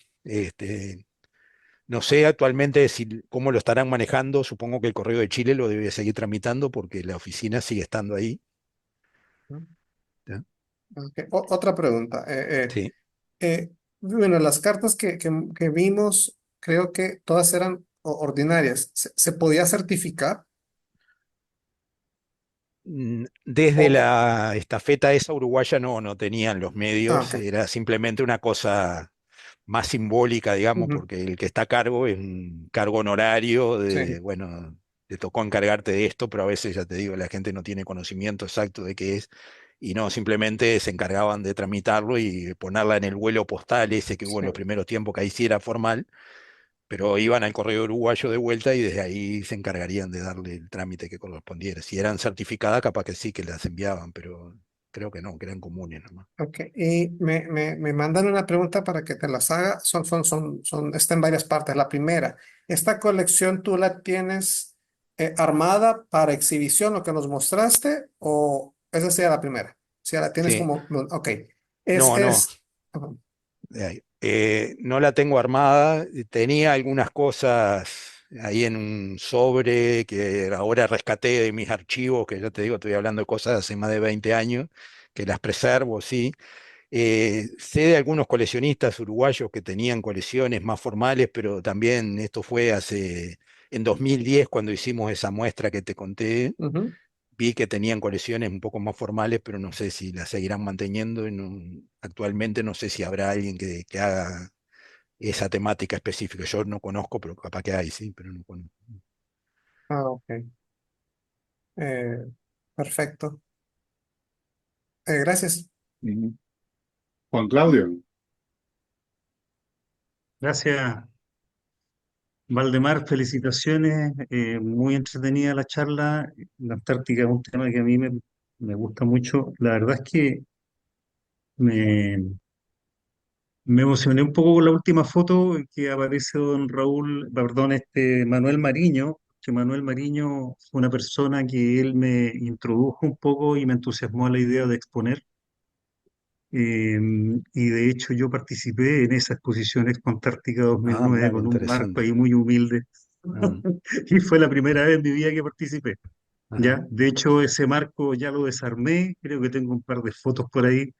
No sé actualmente cómo lo estarán manejando, supongo que el Correo de Chile lo debe seguir tramitando porque la oficina sigue estando ahí. Ok, otra pregunta. Sí. Bueno, las cartas que vimos, creo que todas eran ordinarias. ¿Se podía certificar? Desde O, la estafeta esa uruguaya no tenían los medios, ok. era simplemente una cosa más simbólica, digamos, Ujú, porque el que está a cargo es un cargo honorario de, sí, bueno, te tocó encargarte de esto, pero a veces, ya te digo, la gente no tiene conocimiento exacto de qué es, y no, simplemente se encargaban de tramitarlo y ponerla en el vuelo postal ese que hubo en los sí. primeros tiempos, que ahí sí era formal, pero iban al correo uruguayo de vuelta y desde ahí se encargarían de darle el trámite que correspondiera. Si eran certificadas, capaz que sí que las enviaban, pero creo que no, que eran comunes nomás. Ok, y me mandan una pregunta para que te las haga. Está en varias partes. La primera, ¿esta colección tú la tienes armada para exhibición, lo que nos mostraste? ¿O esa sería la primera? Si la tienes Sí, como, ok. no, no. Ajá. No la tengo armada, tenía algunas cosas ahí en un sobre que ahora rescaté de mis archivos, que ya te digo, estoy hablando de cosas de hace más de 20 años, que las preservo, sí. Sé de algunos coleccionistas uruguayos que tenían colecciones más formales, pero también esto fue en 2010 cuando hicimos esa muestra que te conté. Ujú. Vi que tenían colecciones un poco más formales, pero no sé si las seguirán manteniendo. Actualmente no sé si habrá alguien que haga esa temática específica. Yo no conozco, pero capaz que hay, sí, pero no conozco. Ah, ok. Eh, perfecto. Gracias. Ujú. Juan Claudio. Gracias, Valdemar. Felicitaciones. Muy entretenida la charla. La Antártica es un tema que a mí me gusta mucho. La verdad es que me, me emocioné un poco con la última foto en que aparece don Raúl, perdón, Manuel Mariño, que Manuel Mariño fue una persona que él me introdujo un poco y me entusiasmó a la idea de exponer. Eh, y de hecho yo participé en esa exposición Expo Antártica Ah, 2009 mira qué con un marco interesante. ahí muy humilde. Ah, Y fue la primera vez en mi vida que participé. ajá, ¿Ya? De hecho, ese marco ya lo desarmé, creo que tengo un par de fotos por ahí,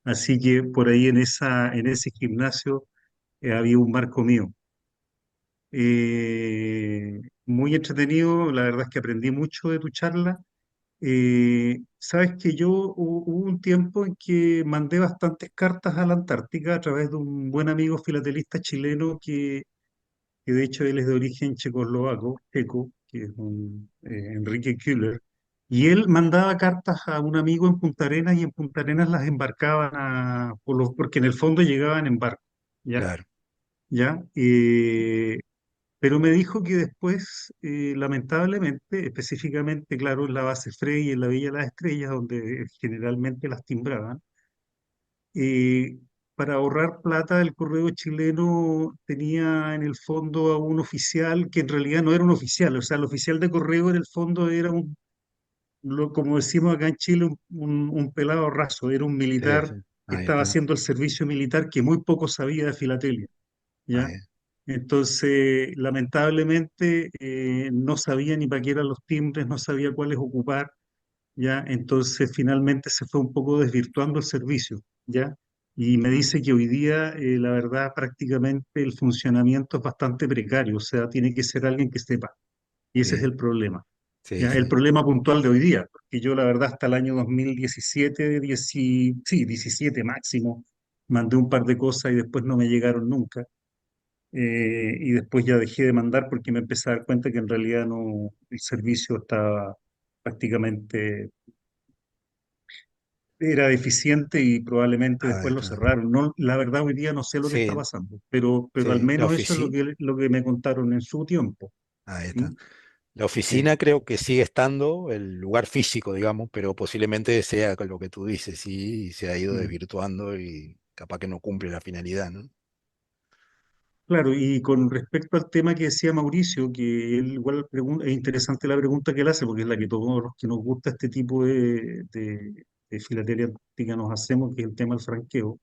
así que por ahí en ese gimnasio había un marco mío. Muy entretenido, la verdad es que aprendí mucho de tu charla. Sabes que hubo un tiempo en que mandé bastantes cartas a la Antártica a través de un buen amigo filatelista chileno que de hecho él es de origen checoslovaco, checo, que es Enrique Kühler, y él mandaba cartas a un amigo en Punta Arenas y en Punta Arenas las embarcaban porque en el fondo llegaban en barco, ¿ya? claro. ¿Ya? Pero me dijo que después, lamentablemente, específicamente, claro, en la base Frey y en la Villa Las Estrellas, donde generalmente las timbraban, eh, para ahorrar plata, el correo chileno tenía en el fondo a un oficial que en realidad no era un oficial, o sea, el oficial de correo en el fondo era como decimos acá en Chile, un pelado raso, era un Sí, militar sí. que Ahí estaba está. haciendo el servicio militar que muy poco sabía de filatelia, ¿ya? Ahí, Entonces, lamentablemente, no sabía ni para qué eran los timbres, no sabía cuáles ocupar, ¿ya? Entonces, finalmente se fue un poco desvirtuando el servicio, ¿ya? Y me dice que hoy día, la verdad, prácticamente el funcionamiento es bastante precario, o sea, tiene que ser alguien que sepa, y ese es sí, el problema, sí, ¿ya? El sí. problema puntual de hoy día, porque yo, la verdad, hasta el año 2017, sí, 17 máximo, mandé un par de cosas y después no me llegaron nunca. Y después ya dejé de mandar porque me empecé a dar cuenta que en realidad no, el servicio estaba prácticamente, era deficiente y probablemente Ahí después lo está. cerraron. No, la verdad hoy día no sé lo que está Sí, pasando, pero al sí. menos eso es lo que me contaron en su tiempo. Ahí está. ¿Sí? La Eh, oficina creo que sigue estando, el lugar físico, digamos, pero posiblemente sea con lo que tú dices, sí, y se ha ido mm. desvirtuando y capaz que no cumple la finalidad, ¿no? Claro, y con respecto al tema que decía Mauricio, que él igual es interesante la pregunta que él hace, porque es la que todos los que nos gusta este tipo de filatelia artística nos hacemos, que es el tema del franqueo.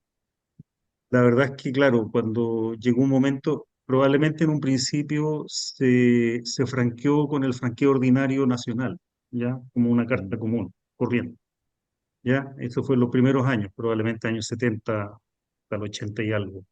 La verdad es que, claro, cuando llegó un momento, probablemente en un principio se franqueó con el franqueo ordinario nacional, ¿ya? Como una carta Mm. común, corriente. ¿ya? Eso fue en los primeros años, probablemente años 70 hasta el 80 y algo.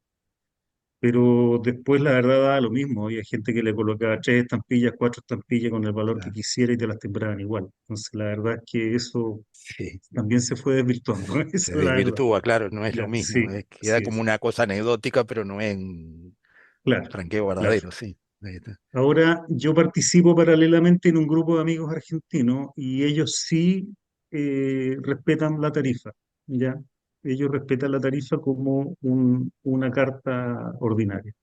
Pero después la verdad daba lo mismo, había gente que le colocaba 3 estampillas, 4 estampillas con el valor que Claro. quisiera y te las timbraban igual. Entonces la verdad es que eso Sí, también se fue desvirtuando, esa se es la verdad. desvirtúa, claro, no es lo Ya, mismo, sí, queda sí, como sí, una cosa anecdótica, pero no es un claro, franqueo claro. verdadero, sí. Ahí está. Ahora yo participo paralelamente en un grupo de amigos argentinos y ellos sí respetan la tarifa, ¿ya? Ellos respetan la tarifa como una carta ordinaria,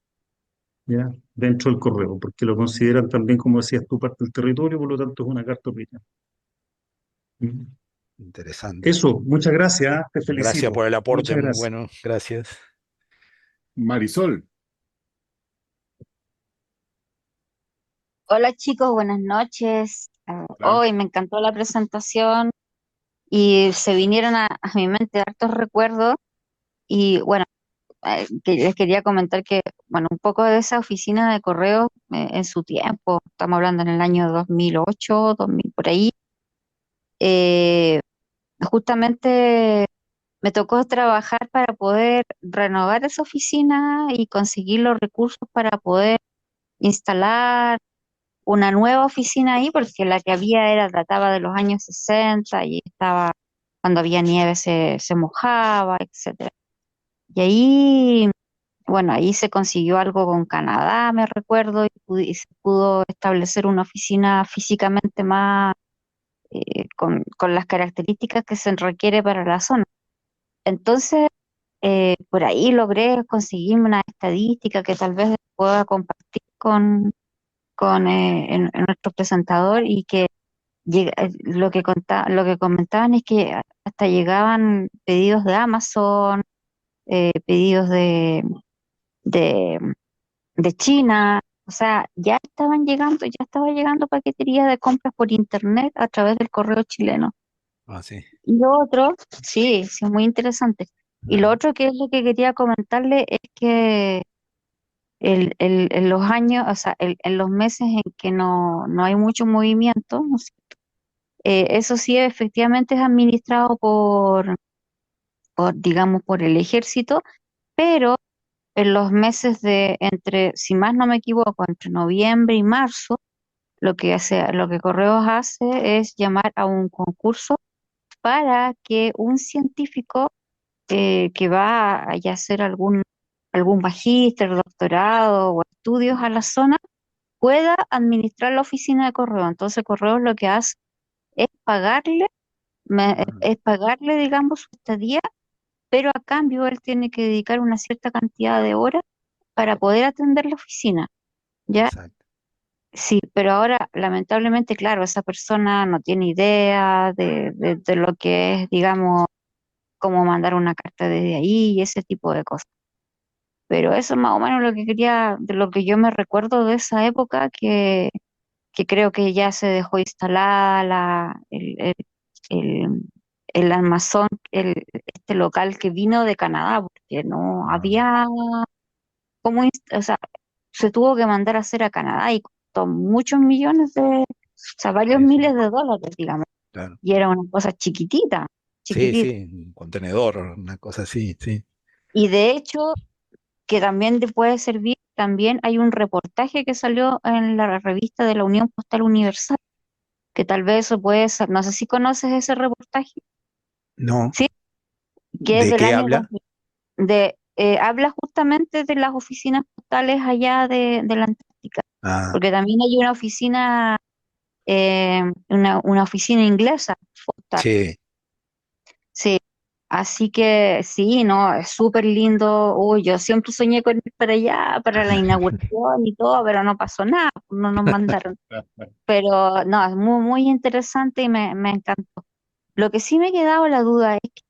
¿ya? Dentro del correo, porque lo consideran también, como decías tú, parte del territorio, por lo tanto es una carta ordinaria. ¿Mm? Interesante. Eso, muchas gracias, ¿ah? Te Gracias felicito. por el aporte, Muchas muy gracias. bueno, gracias. Marisol, Hola chicos, buenas noches. hola. Hoy me encantó la presentación y se vinieron a mi mente hartos recuerdos y bueno, que les quería comentar que, bueno, un poco de esa oficina de correos en su tiempo, estamos hablando en el año 2008, 2000 por ahí, eh, justamente me tocó trabajar para poder renovar esa oficina y conseguir los recursos para poder instalar una nueva oficina ahí, porque la que había databa de los años 60 y estaba, cuando había nieve se mojaba, etcétera. Y ahí, bueno, ahí se consiguió algo con Canadá, me recuerdo, y se pudo establecer una oficina físicamente más, con las características que se requiere para la zona. Entonces, por ahí logré conseguirme una estadística que tal vez pueda compartir en nuestro presentador y que lo que comentaban es que hasta llegaban pedidos de Amazon, pedidos de, de China, o sea, ya estaba llegando paquetería de compras por internet a través del correo chileno. Ah, sí. Y lo otro, sí, sí, es muy interesante. Y lo Ajá. otro que es lo que quería comentarle es que en los años, o sea, en los meses en que no hay mucho movimiento, ¿no? Eso sí, efectivamente es administrado digamos, por el ejército, pero en los meses si más no me equivoco, entre noviembre y marzo, lo que Correos hace es llamar a un concurso para que un científico que va a ya hacer algún magíster, doctorado o estudios a la zona pueda administrar la oficina de Correo. Entonces, Correos lo que hace es Ah, es pagarle, digamos, su estadía, pero a cambio él tiene que dedicar una cierta cantidad de horas para poder atender la oficina, ¿ya? exacto. Sí, pero ahora, lamentablemente, claro, esa persona no tiene idea de lo que es, digamos, cómo mandar una carta desde ahí y ese tipo de cosas. Pero eso es más o menos lo que de lo que yo me recuerdo de esa época, que creo que ya se dejó instalada el, el armazón, este local que vino de Canadá, porque no Ah, había o sea, se tuvo que mandar a hacer a Canadá y costó muchos millones o sea, varios sí, sí, miles de dólares, digamos, claro. y era una cosa chiquitita, Sí, chiquitita. sí, un contenedor, una cosa así, sí. Y de hecho, que también te puede servir, también hay un reportaje que salió en la revista de la Unión Postal Universal, que tal vez eso puede ser, no sé si conoces ese reportaje, No, sí, que es ¿de del qué año habla? 2000, habla justamente de las oficinas postales allá de la Antártica, Ah, porque también hay una oficina, una oficina inglesa postal, sí, sí, así que sí, no, es súper lindo. Uy, yo siempre soñé con ir para allá, para la inauguración y todo, pero no pasó nada, no nos mandaron. Pero no, es muy, muy interesante y me encantó. Lo que sí me ha quedado la duda es que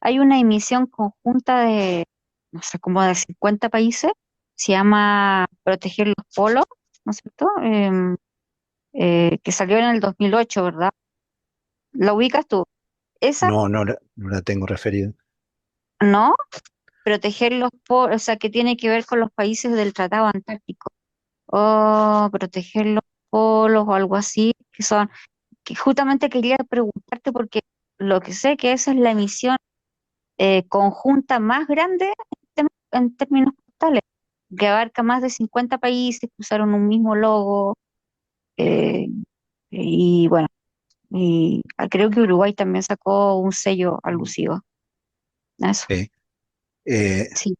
hay una emisión conjunta de, no sé, como de 50 países, se llama Proteger los Polos, ¿no es cierto? Que salió en el 2008, ¿verdad? ¿La ubicas tú? Esa, no, no la tengo referida. ¿no? Proteger los polos, o sea, que tiene que ver con los países del Tratado Antártico. O proteger los polos o algo así, que justamente quería preguntarte porque lo que sé que esa es la emisión conjunta más grande en términos postales, que abarca más de 50 países que usaron un mismo logo. eh, y bueno, creo que Uruguay también sacó un sello alusivo a eso. Sí. Eh, Sí,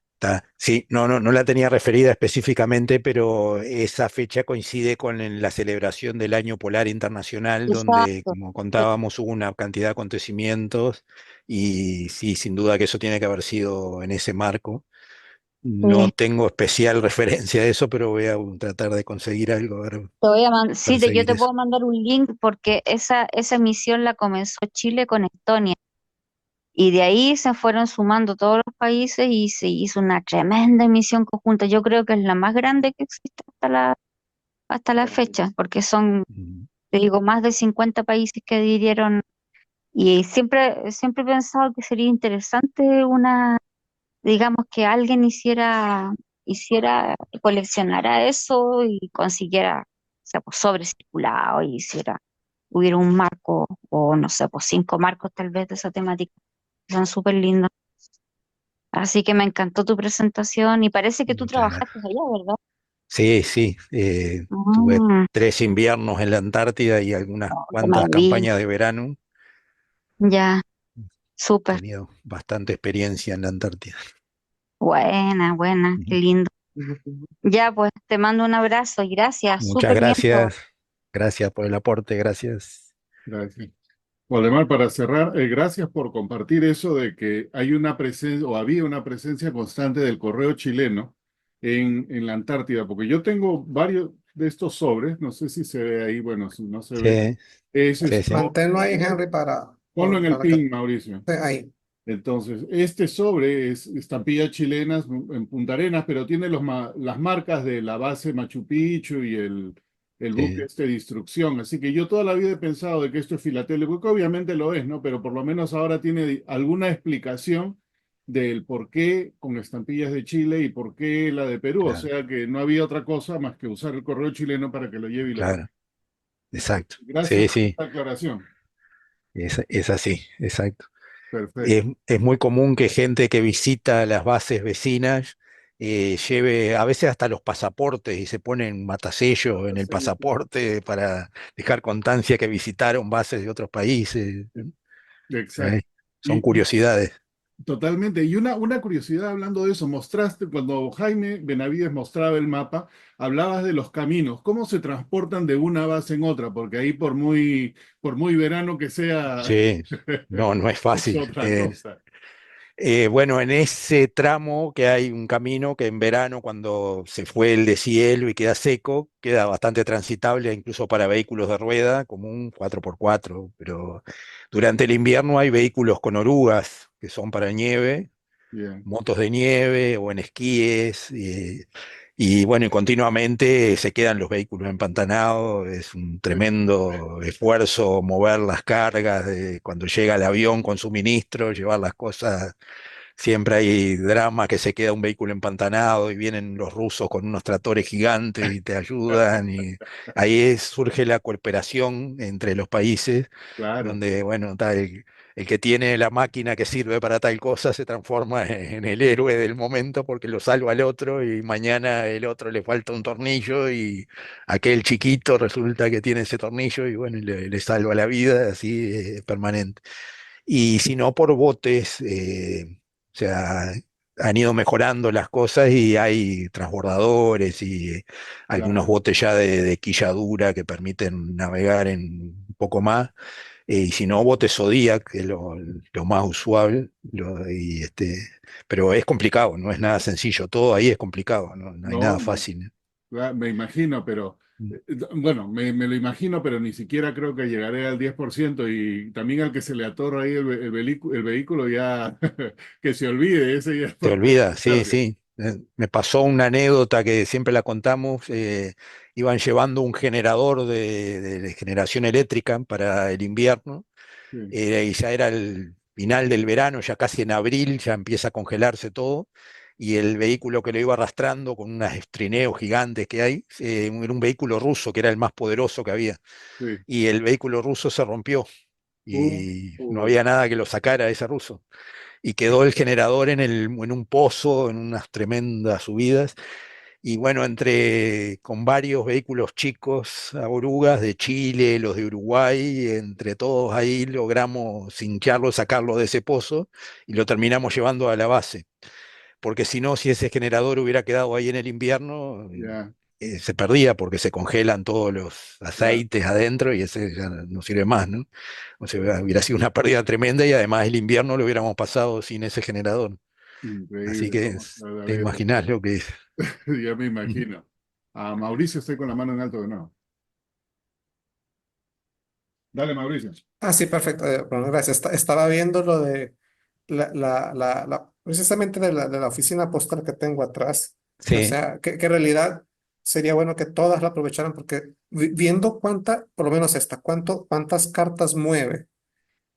sí, no la tenía referida específicamente, pero esa fecha coincide con la celebración del Año Polar Internacional, donde, exacto. como Sí, contábamos, hubo una cantidad de acontecimientos y sí, sin duda que eso tiene que haber sido en ese marco. No sí. tengo especial referencia de eso, pero voy a tratar de conseguir algo, a ver, Te voy a sí, para yo seguir te eso. puedo mandar un link porque esa misión la comenzó Chile con Estonia. Y de ahí se fueron sumando todos los países y se hizo una tremenda emisión conjunta. Yo creo que es la más grande que existe hasta la fecha, porque son, Mm, te digo, más de 50 países que adhirieron. Y siempre he pensado que sería interesante digamos, que alguien coleccionara eso y consiguiera, o sea, pues sobrecirculado y hubiera un marco, o no sé, pues 5 marcos tal vez de esa temática. Son súper lindos. Así que me encantó tu presentación y parece que tú muchas trabajaste gracias. allá, ¿verdad? Sí, sí, tuve Mm, 3 inviernos en la Antártida y algunas oh, qué cuantas maravilla. campañas de verano. Ya, He súper. tenido bastante experiencia en la Antártida. Buena, buena, qué Ujú. lindo. Ya, pues te mando un abrazo y gracias, Muchas súper bien todo. gracias. Gracias por el aporte, gracias. Gracias. Waldemar, para cerrar, gracias por compartir eso de que hay una presencia o había una presencia constante del correo chileno en la Antártida, porque yo tengo varios de estos sobres, no sé si se ve ahí, bueno, si no se ve, Sí, es sí, sí. Manténlo ahí, Henry, para, ponlo en el para que pin, Mauricio. ahí. Entonces, este sobre es estampillas chilenas en Punta Arenas, pero tiene las marcas de la base Machu Picchu y el buque Sí, este de instrucción. Así que yo toda la vida he pensado de que esto es filatelia, porque obviamente lo es, ¿no? Pero por lo menos ahora tiene alguna explicación del por qué con estampillas de Chile y por qué la de Perú. O claro, sea que no había otra cosa más que usar el correo chileno para que lo lleve y lo traiga. claro, exacto. Gracias Sí, por sí, esta aclaración. es así, exacto. Perfecto. Es muy común que gente que visita las bases vecinas lleve a veces hasta los pasaportes y se ponen matasellos en el pasaporte para dejar constancia que visitaron bases de otros países. Exacto. Eh, Son curiosidades. Totalmente. Y una curiosidad hablando de eso, mostraste, cuando Jaime Benavides mostraba el mapa, hablabas de los caminos, cómo se transportan de una base en otra, porque ahí por muy verano que sea, Sí, no es es fácil. otra cosa. Bueno, en ese tramo que hay un camino que en verano, cuando se fue el deshielo y queda seco, queda bastante transitable incluso para vehículos de rueda, como un 4x4, pero durante el invierno hay vehículos con orugas, que son para nieve, Bien, motos de nieve o en esquíes, y bueno, y continuamente se quedan los vehículos empantanados, es un tremendo esfuerzo mover las cargas de cuando llega el avión con suministro, llevar las cosas. Siempre hay drama que se queda un vehículo empantanado y vienen los rusos con unos tractores gigantes y te ayudan. Y ahí surge la cooperación entre los países, claro, donde, bueno, el que tiene la máquina que sirve para tal cosa se transforma en el héroe del momento porque lo salva al otro y mañana el otro le falta un tornillo y aquel chiquito resulta que tiene ese tornillo y bueno, le salva la vida, así permanente. Y si no, por botes, o sea, han ido mejorando las cosas y hay transbordadores y algunos claro. botes ya de quilladura que permiten navegar en un poco más. Y si no, botes Zodiac, que es lo más usual. Pero es complicado, no es nada sencillo. Todo ahí es complicado, no hay nada No, no. fácil. Me imagino, pero bueno, me lo imagino, pero ni siquiera creo que llegaré al 10% y también al que se le atorra ahí el vehículo ya que se olvide, ese ya Te fue olvidas, sí, tarde. sí. Me pasó una anécdota que siempre la contamos. Iban llevando un generador de generación eléctrica para el invierno, Sí, y ya era el final del verano, ya casi en abril, ya empieza a congelarse todo. Y el vehículo que lo iba arrastrando con unos trineos gigantes que hay, era un vehículo ruso que era el más poderoso que había. sí. Y el vehículo ruso se rompió y no uy, había nada que lo sacara a ese ruso. Y quedó el generador en un pozo, en unas tremendas subidas. Y bueno, con varios vehículos chicos a orugas de Chile, los de Uruguay, entre todos ahí logramos hincharlo, sacarlo de ese pozo y lo terminamos llevando a la base. Porque si no, si ese generador hubiera quedado ahí en el invierno, ya, se perdía porque se congelan todos los claro, aceites adentro y ese ya no sirve más, ¿no? O sea, hubiera sido una pérdida tremenda y además el invierno lo hubiéramos pasado sin ese generador. Así increíble que cómo la te vida. imaginás lo que es. Ya me imagino. A Mauricio estoy con la mano en alto de nuevo. Dale, Mauricio. Ah, sí, perfecto. Bueno, gracias. Estaba viendo lo de precisamente de la oficina postal que tengo atrás. O Sí, sea, que en realidad sería bueno que todas la aprovecharan porque viendo por lo menos esta, cuántas cartas mueve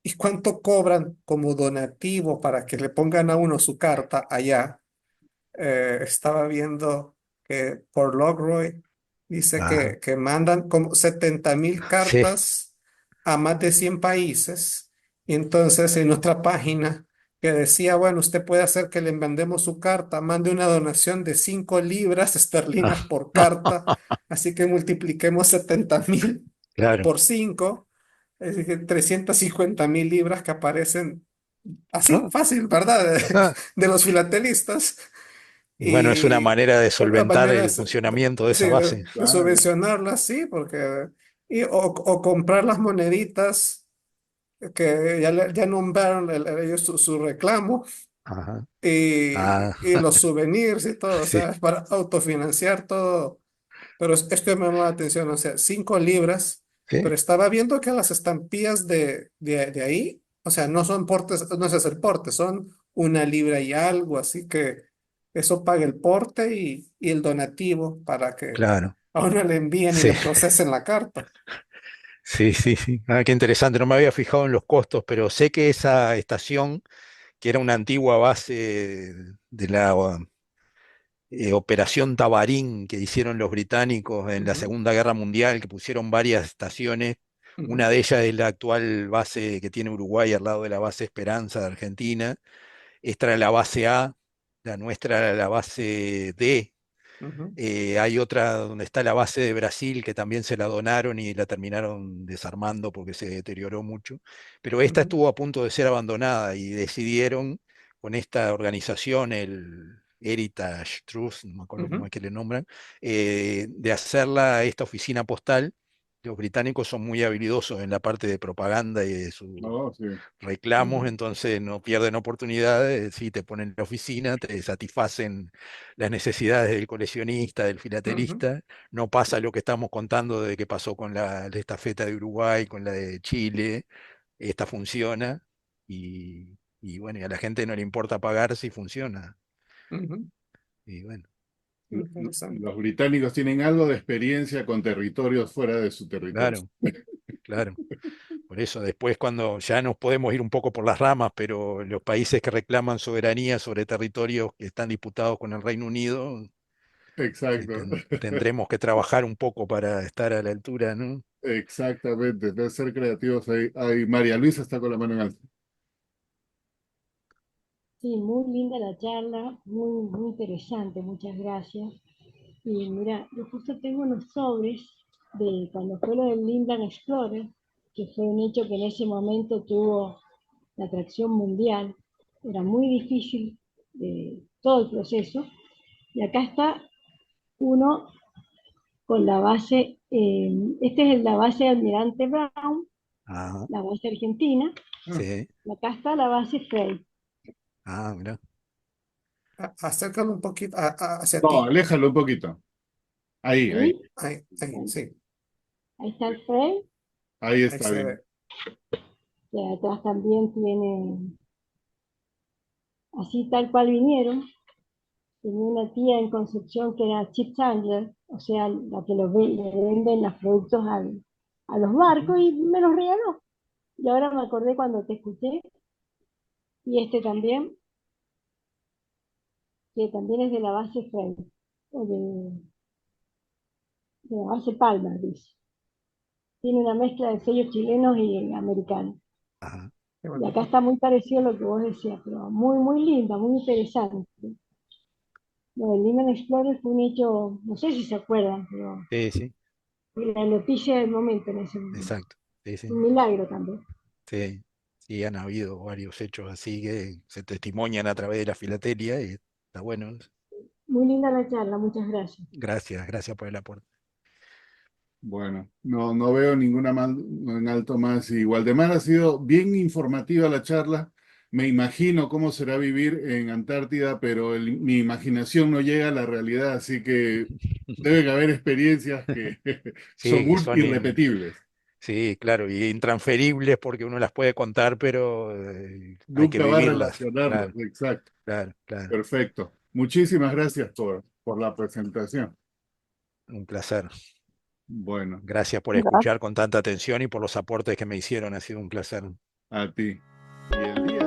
y cuánto cobran como donativo para que le pongan a uno su carta allá. Estaba viendo que por Logroy dice ajá, que mandan como 70.000 sí, cartas a más de 100 países. Y entonces en otra página que decía, bueno, usted puede hacer que le mandemos su carta, mande una donación de 5 libras esterlinas ah, por carta, así que multipliquemos 70.000 claro. por 5, es decir, 350.000 libras que aparecen así, Ah, fácil, ¿verdad? ah. De los filatelistas. Y bueno, es una Y manera de la solventar manera el funcionamiento de sí, esa base. de Claro. subvencionarlas, sí, porque o comprar las moneditas que ya nombraron ellos su reclamo Ajá. Ah, y los souvenirs y todo, o sí, sea, para autofinanciar todo. Pero esto me llamó la atención, o sea, 5 libras, sí, pero estaba viendo que las estampillas de ahí, o sea, no son portes, no es el porte, son 1 libra y algo, así que eso paga el porte y el donativo para que claro. a uno le envíen y Sí, le procesen la carta. sí, sí, sí. Ah, qué interesante. No me había fijado en los costos, pero sé que esa estación, que era una antigua base de la Operación Tabarín que hicieron los británicos en la Ujú, Segunda Guerra Mundial, que pusieron varias estaciones. Una ujú, de ellas es la actual base que tiene Uruguay al lado de la base Esperanza de Argentina. Esta era la base A, la nuestra era la base D. ujú, Hay otra donde está la base de Brasil que también se la donaron y la terminaron desarmando porque se deterioró mucho. Pero esta ujú, estuvo a punto de ser abandonada y decidieron con esta organización, el Heritage Trust, no me acuerdo cómo ujú, es que le nombran, de hacerla esta oficina postal. Los británicos son muy habilidosos en la parte de propaganda y de su Oh, sí. reclamos, ujú, entonces no pierden oportunidades, sí, te ponen en la oficina, te satisfacen las necesidades del coleccionista, del ujú, filatelista. No pasa lo que estamos contando de que pasó con la estafeta de Uruguay, con la de Chile. Esta funciona y bueno, y a la gente no le importa pagar si funciona. ujú. Y bueno, Interesante. Los británicos tienen algo de experiencia con territorios fuera de su territorio. claro, claro. Por eso después cuando ya nos podemos ir un poco por las ramas, pero los países que reclaman soberanía sobre territorios que están disputados con el Reino Unido, Exacto. tendremos que trabajar un poco para estar a la altura, ¿no? Exactamente. Debe ser creativos ahí. Ahí María Luisa está con la mano en alto. Sí, muy linda la charla, muy, muy interesante, muchas gracias. Y mira, yo justo tengo unos sobres de cuando fue lo del Lincoln Explorer, que fue un hecho que en ese momento tuvo la atracción mundial. Era muy difícil todo el proceso. Y acá está uno con la base, este es la base Almirante Brown, Ajá, la base argentina, Ah, sí. y acá está la base Frey. Ah, mira. Acércalo un poquito hacia no, ti. aléjalo un poquito. Ahí, ahí. ¿Sí? Ahí, Bueno, sí, ahí está el Frey. Ahí ahí está se bien. ve. Que atrás también tiene, así tal cual vinieron. Tenía una tía en Concepción que era chip handler, o sea, la que le venden los productos a los barcos y me los regaló. Y ahora me acordé cuando te escuché, y este también, que también es de la base Frey, o de la base Palmer, dice. Tiene una mezcla de sellos chilenos y americanos. Ajá. Qué Y bonito. acá está muy parecido a lo que vos decías, pero muy, muy linda, muy interesante. Lo del Lehman Explorer fue un hecho, no sé si se acuerdan, pero Sí, sí, fue la noticia del momento en ese momento. exacto. Sí, sí, Un milagro también. sí. Sí, han habido varios hechos así que se testimonian a través de la filatelia y está bueno. Muy linda la charla, muchas gracias. Gracias, gracias por el aporte. Bueno, no veo ninguna mano en alto más. Y Waldemar, ha sido bien informativa la charla. Me imagino cómo será vivir en Antártida, pero mi imaginación no llega a la realidad, así que deben haber experiencias que Sí, son que son, irrepetibles. sí, claro, y intransferibles porque uno las puede contar, pero hay que Nunca va a vivirlas. relacionarlos, Claro, exacto. claro, claro. Perfecto. Muchísimas gracias por la presentación. Un placer. Bueno, Gracias por Gracias. escuchar con tanta atención y por los aportes que me hicieron. Ha sido un placer. a ti. Y el día